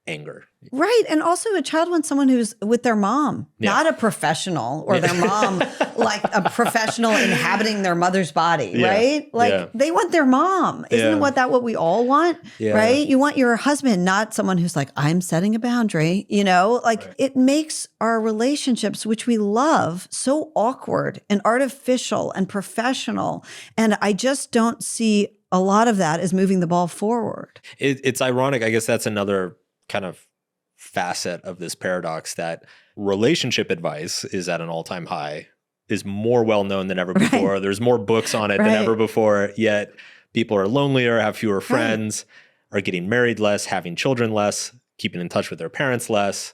anger. Right. And also a child wants someone who's with their mom, not a professional or their mom, like a professional inhabiting their mother's body, right? Like they want their mom. Isn't what we all want, right? You want your husband, not someone who's like, I'm setting a boundary, it makes our relationships, which we love, so awkward and artificial and professional. And I just don't see a lot of that as moving the ball forward. It's ironic. I guess that's another kind of facet of this paradox that relationship advice is at an all-time high, is more well-known than ever before. Right. There's more books on it than ever before, yet people are lonelier, have fewer friends, are getting married less, having children less, keeping in touch with their parents less.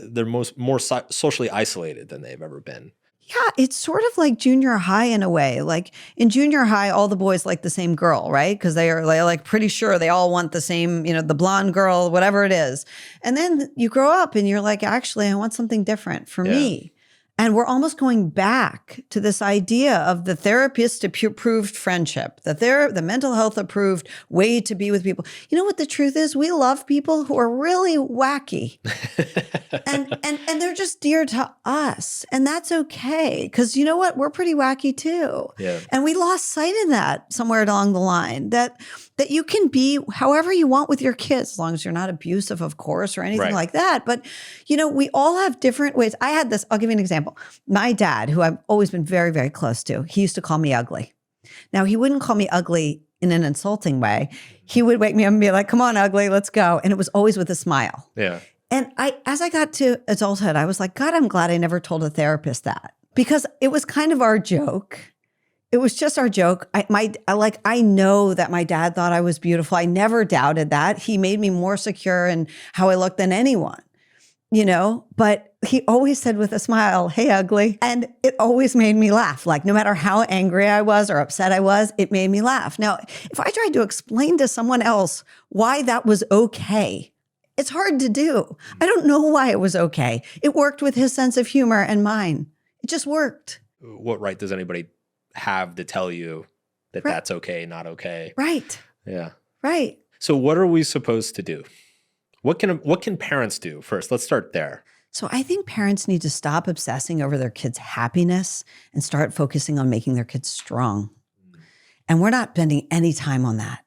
They're more socially isolated than they've ever been. Yeah, it's sort of like junior high in a way. Like in junior high, all the boys like the same girl, right? Because they're like pretty sure they all want the same, the blonde girl, whatever it is. And then you grow up and you're like, actually, I want something different for me. And we're almost going back to this idea of the therapist approved friendship, the mental health approved way to be with people. You know what the truth is? We love people who are really wacky. and they're just dear to us. And that's okay. Because you know what? We're pretty wacky too. Yeah. And we lost sight of that somewhere along the line, that you can be however you want with your kids, as long as you're not abusive, of course, or anything like that. But, we all have different ways. I had this, I'll give you an example. My dad, who I've always been very, very close to, he used to call me ugly. Now, he wouldn't call me ugly in an insulting way. He would wake me up and be like, come on, ugly, let's go. And it was always with a smile. Yeah. And as I got to adulthood, I was like, God, I'm glad I never told a therapist that, because it was kind of our joke. It was just our joke. I know that my dad thought I was beautiful. I never doubted that. He made me more secure in how I looked than anyone, but he always said with a smile, hey, ugly. And it always made me laugh. Like no matter how angry I was or upset I was, it made me laugh. Now, if I tried to explain to someone else why that was okay, it's hard to do. I don't know why it was okay. It worked with his sense of humor and mine. It just worked. What right does anybody have to tell you that that's okay, not okay? Right. Yeah. Right. So what are we supposed to do? What can parents do first? Let's start there. So I think parents need to stop obsessing over their kids' happiness and start focusing on making their kids strong. And we're not spending any time on that.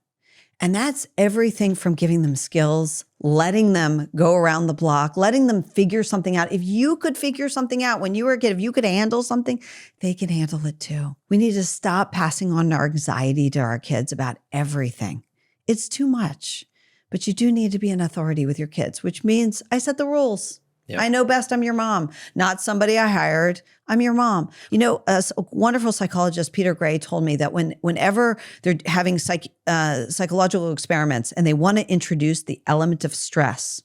And that's everything from giving them skills, letting them go around the block, letting them figure something out. If you could figure something out when you were a kid, if you could handle something, they can handle it too. We need to stop passing on our anxiety to our kids about everything. It's too much. But you do need to be an authority with your kids, which means I set the rules. Yep. I know best. I'm your mom, not somebody I hired. I'm your mom. A wonderful psychologist, Peter Gray, told me that whenever they're having psychological experiments and they want to introduce the element of stress,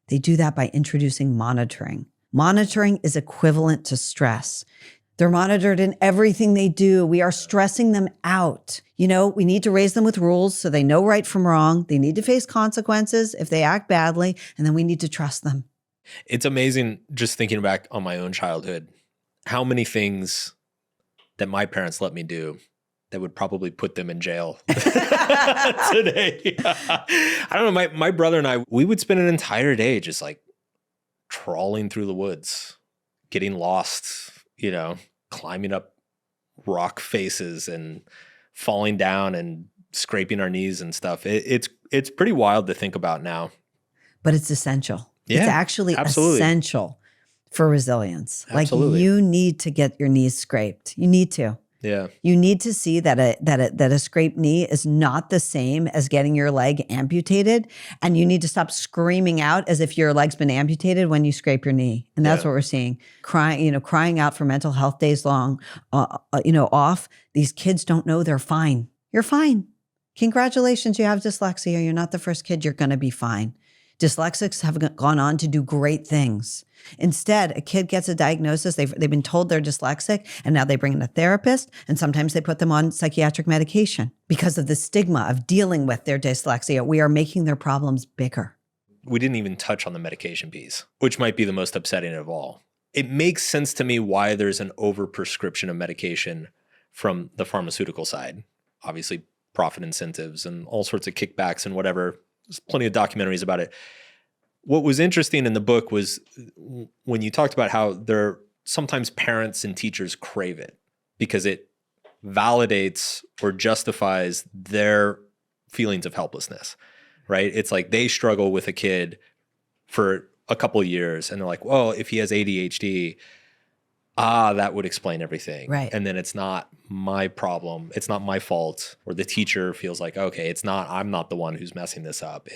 they do that by introducing monitoring. Monitoring is equivalent to stress. They're monitored in everything they do. We are stressing them out. We need to raise them with rules so they know right from wrong. They need to face consequences if they act badly, and then we need to trust them. It's amazing just thinking back on my own childhood, how many things that my parents let me do that would probably put them in jail today. I don't know. My brother and I, we would spend an entire day just like trawling through the woods, getting lost, climbing up rock faces and falling down and scraping our knees and stuff. It's pretty wild to think about now. But it's essential. Yeah, it's actually essential for resilience. Absolutely. Like you need to get your knees scraped. You need to. Yeah. You need to see that a scraped knee is not the same as getting your leg amputated. And you need to stop screaming out as if your leg's been amputated when you scrape your knee. And that's what we're seeing. Crying out for mental health days long, off. These kids don't know they're fine. You're fine. Congratulations, you have dyslexia. You're not the first kid. You're going to be fine. Dyslexics have gone on to do great things. Instead, a kid gets a diagnosis. They've been told they're dyslexic, and now they bring in a therapist, and sometimes they put them on psychiatric medication because of the stigma of dealing with their dyslexia. We are making their problems bigger. We didn't even touch on the medication piece, which might be the most upsetting of all. It makes sense to me why there's an overprescription of medication from the pharmaceutical side. Obviously, profit incentives and all sorts of kickbacks and whatever. There's plenty of documentaries about it. What was interesting in the book was when you talked about how sometimes parents and teachers crave it because it validates or justifies their feelings of helplessness, right? It's like they struggle with a kid for a couple of years and they're like, well, if he has ADHD, that would explain everything. Right. And then it's not my problem. It's not my fault. Or the teacher feels like, okay, I'm not the one who's messing this up.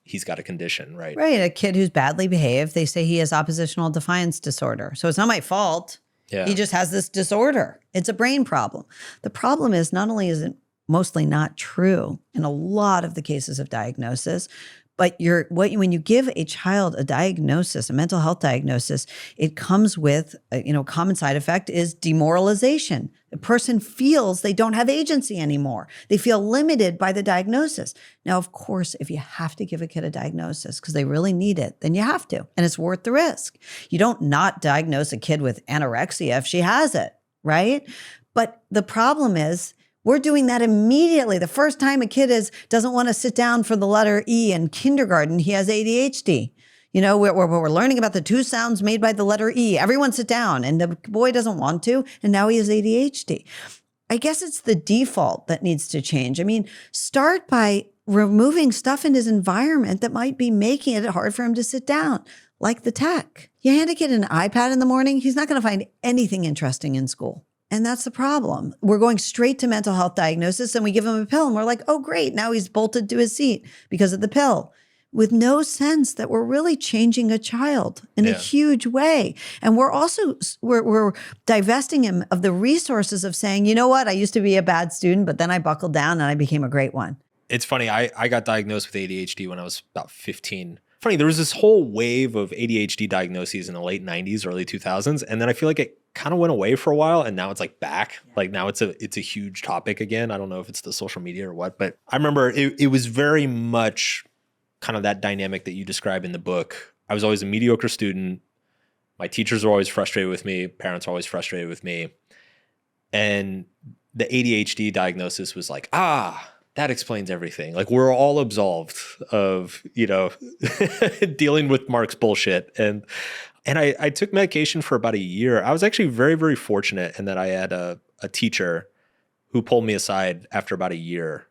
He's got a condition, right? Right. A kid who's badly behaved, they say he has oppositional defiance disorder. So it's not my fault. Yeah. He just has this disorder. It's a brain problem. The problem is not only is it mostly not true in a lot of the cases of diagnosis, But when you give a child a diagnosis, a mental health diagnosis, it comes with a common side effect is demoralization. The person feels they don't have agency anymore. They feel limited by the diagnosis. Now, of course, if you have to give a kid a diagnosis because they really need it, then you have to, and it's worth the risk. You don't not diagnose a kid with anorexia if she has it, right? But the problem is, we're doing that immediately. The first time a kid doesn't want to sit down for the letter E in kindergarten, he has ADHD. We're learning about the two sounds made by the letter E. Everyone sit down. And the boy doesn't want to, and now he has ADHD. I guess it's the default that needs to change. I mean, start by removing stuff in his environment that might be making it hard for him to sit down, like the tech. You hand a kid an iPad in the morning, he's not going to find anything interesting in school. And that's the problem. We're going straight to mental health diagnosis and we give him a pill and we're like, oh, great. Now he's bolted to his seat because of the pill, with no sense that we're really changing a child in a huge way. And we're divesting him of the resources of saying, you know what? I used to be a bad student, but then I buckled down and I became a great one. It's funny. I got diagnosed with ADHD when I was about 15. Funny, there was this whole wave of ADHD diagnoses in the late 90s, early 2000s. And then I feel like it kind of went away for a while and now it's like back. Like now it's a huge topic again. I don't know if it's the social media or what, but I remember it was very much kind of that dynamic that you describe in the book. I was always a mediocre student. My teachers were always frustrated with me. Parents were always frustrated with me. And the ADHD diagnosis was like, that explains everything. Like we're all absolved of, dealing with Mark's bullshit. And I took medication for about a year. I was actually very, very fortunate in that I had a teacher who pulled me aside after about a year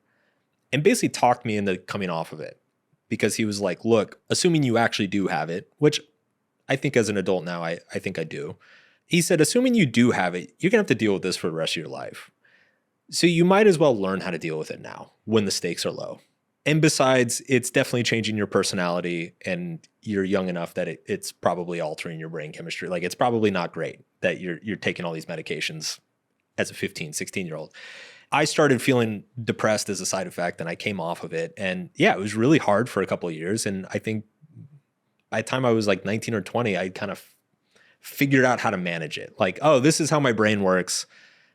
and basically talked me into coming off of it, because he was like, look, assuming you actually do have it, which I think as an adult now, I think I do. He said, assuming you do have it, you're going to have to deal with this for the rest of your life. So you might as well learn how to deal with it now when the stakes are low. And besides, it's definitely changing your personality and you're young enough that it's probably altering your brain chemistry. Like it's probably not great that you're taking all these medications as a 15, 16-year-old. I started feeling depressed as a side effect and I came off of it. And yeah, it was really hard for a couple of years. And I think by the time I was like 19 or 20, I kind of figured out how to manage it. Like, oh, this is how my brain works.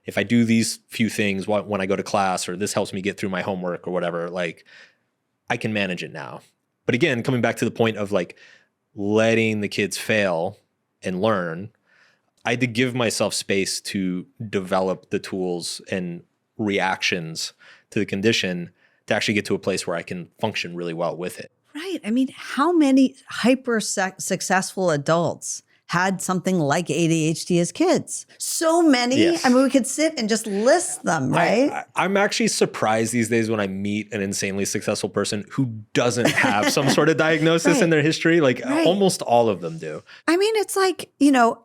If I do these few things when I go to class, or this helps me get through my homework or whatever, like I can manage it now. But again, coming back to the point of like letting the kids fail and learn, I had to give myself space to develop the tools and reactions to the condition to actually get to a place where I can function really well with it. Right. I mean, how many successful adults had something like ADHD as kids? So many. Yes. I mean, we could sit and just list them, right? I'm actually surprised these days when I meet an insanely successful person who doesn't have some sort of diagnosis in their history. Like almost all of them do. I mean, it's like,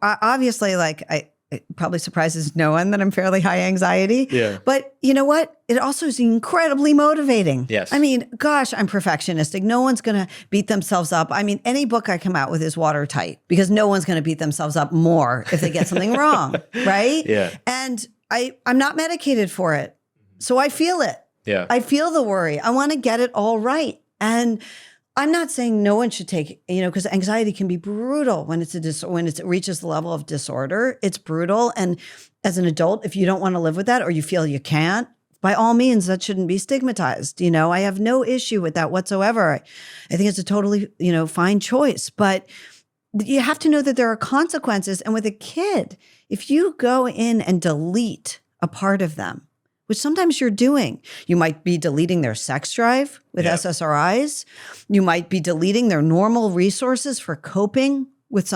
obviously like it probably surprises no one that I'm fairly high anxiety. Yeah. But you know what? It also is incredibly motivating. Yes. I mean, gosh, I'm perfectionistic. No one's going to beat themselves up. I mean, any book I come out with is watertight because no one's going to beat themselves up more if they get something wrong. Right? Yeah. And I'm not medicated for it. So I feel it. Yeah. I feel the worry. I want to get it all right. And I'm not saying no one should take, because anxiety can be brutal when it reaches the level of disorder. It's brutal. And as an adult, if you don't want to live with that or you feel you can't, by all means, that shouldn't be stigmatized. I have no issue with that whatsoever. I think it's a totally, fine choice. But you have to know that there are consequences. And with a kid, if you go in and delete a part of them, which sometimes you're doing. You might be deleting their sex drive with SSRIs. You might be deleting their normal resources for coping with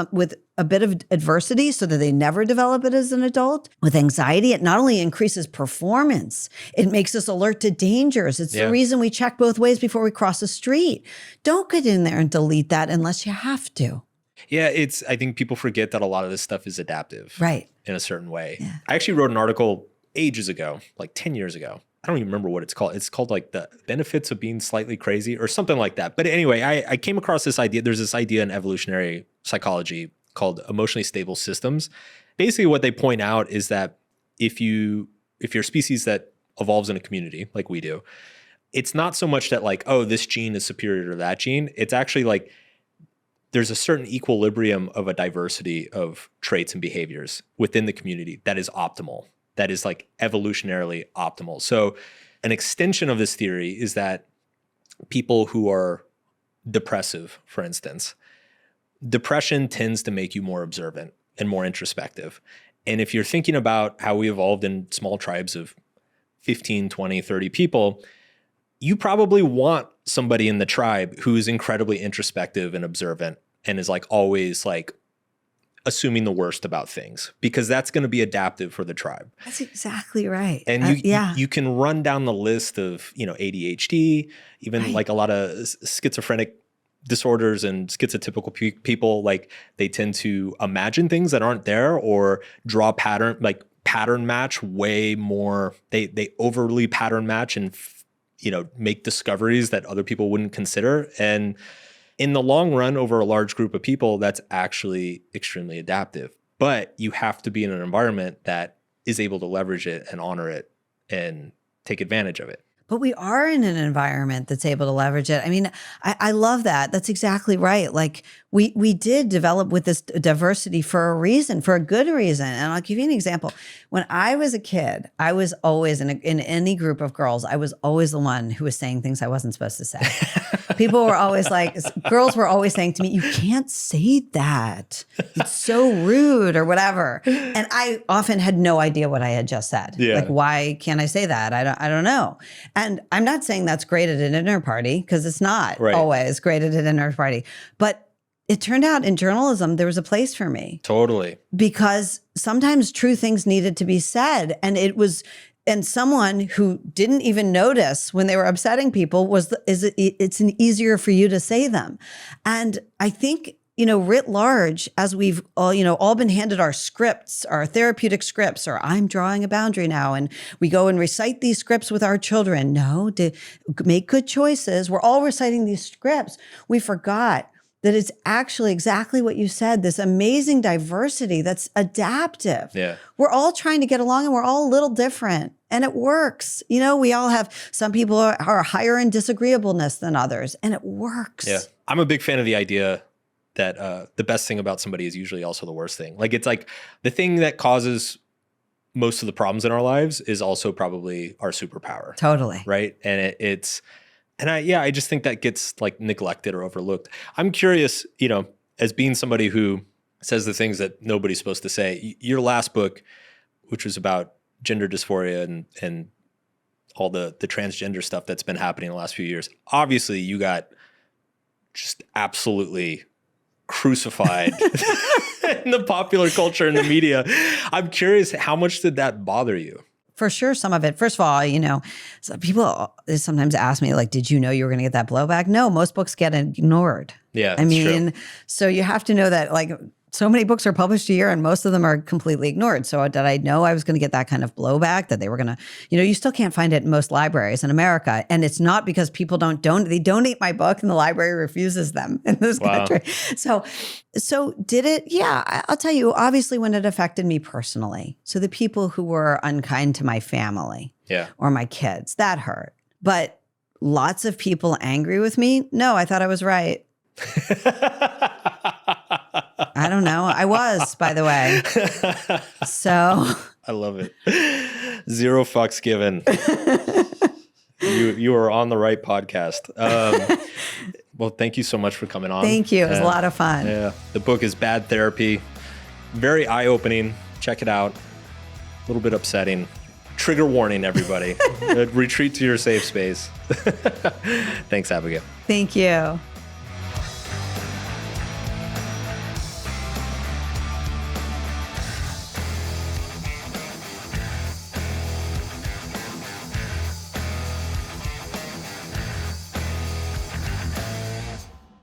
a bit of adversity so that they never develop it as an adult. With anxiety, it not only increases performance, it makes us alert to dangers. It's the reason we check both ways before we cross the street. Don't get in there and delete that unless you have to. Yeah, I think people forget that a lot of this stuff is adaptive. Right. In a certain way. Yeah. I actually wrote an article ages ago, like 10 years ago. I don't even remember what it's called. It's called like the benefits of being slightly crazy or something like that. But anyway, I came across this idea. There's this idea in evolutionary psychology called emotionally stable systems. Basically what they point out is that if you're a species that evolves in a community like we do, it's not so much that like, oh, this gene is superior to that gene. It's actually like there's a certain equilibrium of a diversity of traits and behaviors within the community that is optimal, that is like evolutionarily optimal. So an extension of this theory is that people who are depressive, for instance, depression tends to make you more observant and more introspective. And if you're thinking about how we evolved in small tribes of 15, 20, 30 people, you probably want somebody in the tribe who is incredibly introspective and observant and is like always like assuming the worst about things, because that's going to be adaptive for the tribe. That's exactly right. And you can run down the list of, ADHD, even like a lot of schizophrenic disorders and schizotypical people, like they tend to imagine things that aren't there or draw pattern match way more. They overly pattern match and make discoveries that other people wouldn't consider. And in the long run, over a large group of people, that's actually extremely adaptive. But you have to be in an environment that is able to leverage it and honor it and take advantage of it. But we are in an environment that's able to leverage it. I mean, I love that. That's exactly right. Like we did develop with this diversity for a reason, for a good reason. And I'll give you an example. When I was a kid, I was always in any group of girls, I was always the one who was saying things I wasn't supposed to say. People were always like, girls were always saying to me, you can't say that. It's so rude or whatever. And I often had no idea what I had just said. Yeah. Like, why can't I say that? I don't know. And I'm not saying that's great at an dinner party, because it's not always great at a dinner party. But it turned out in journalism, there was a place for me. Totally. Because sometimes true things needed to be said. And someone who didn't even notice when they were upsetting people it's an easier for you to say them. And I think, writ large, as we've all been handed our scripts, our therapeutic scripts, or I'm drawing a boundary now, and we go and recite these scripts with our children. No, to make good choices. We're all reciting these scripts. We forgot that it's actually exactly what you said, this amazing diversity that's adaptive. Yeah. We're all trying to get along and we're all a little different, and it works. We all have, some people are higher in disagreeableness than others, and it works. Yeah. I'm a big fan of the idea that the best thing about somebody is usually also the worst thing. Like, it's like the thing that causes most of the problems in our lives is also probably our superpower. Totally. Right. And I just think that gets like neglected or overlooked. I'm curious, as being somebody who says the things that nobody's supposed to say, your last book, which was about gender dysphoria and all the transgender stuff that's been happening in the last few years, obviously you got just absolutely crucified in the popular culture and the media. I'm curious, how much did that bother you? For sure, some of it. First of all, so people sometimes ask me, like, did you know you were going to get that blowback? No, most books get ignored. Yeah, I mean, true. So you have to know that, like, so many books are published a year and most of them are completely ignored. So did I know I was going to get that kind of blowback, that they were going to, you still can't find it in most libraries in America. And it's not because people they donate my book and the library refuses them in this country. So did it? Yeah, I'll tell you, obviously when it affected me personally. So the people who were unkind to my family or my kids, that hurt. But lots of people angry with me. No, I thought I was right. I don't know. I was, by the way. So I love it. Zero fucks given. You are on the right podcast. Well, thank you so much for coming on. Thank you. It was a lot of fun. Yeah. The book is Bad Therapy. Very eye-opening. Check it out. A little bit upsetting. Trigger warning, everybody. Retreat to your safe space. Thanks, Abigail. Thank you.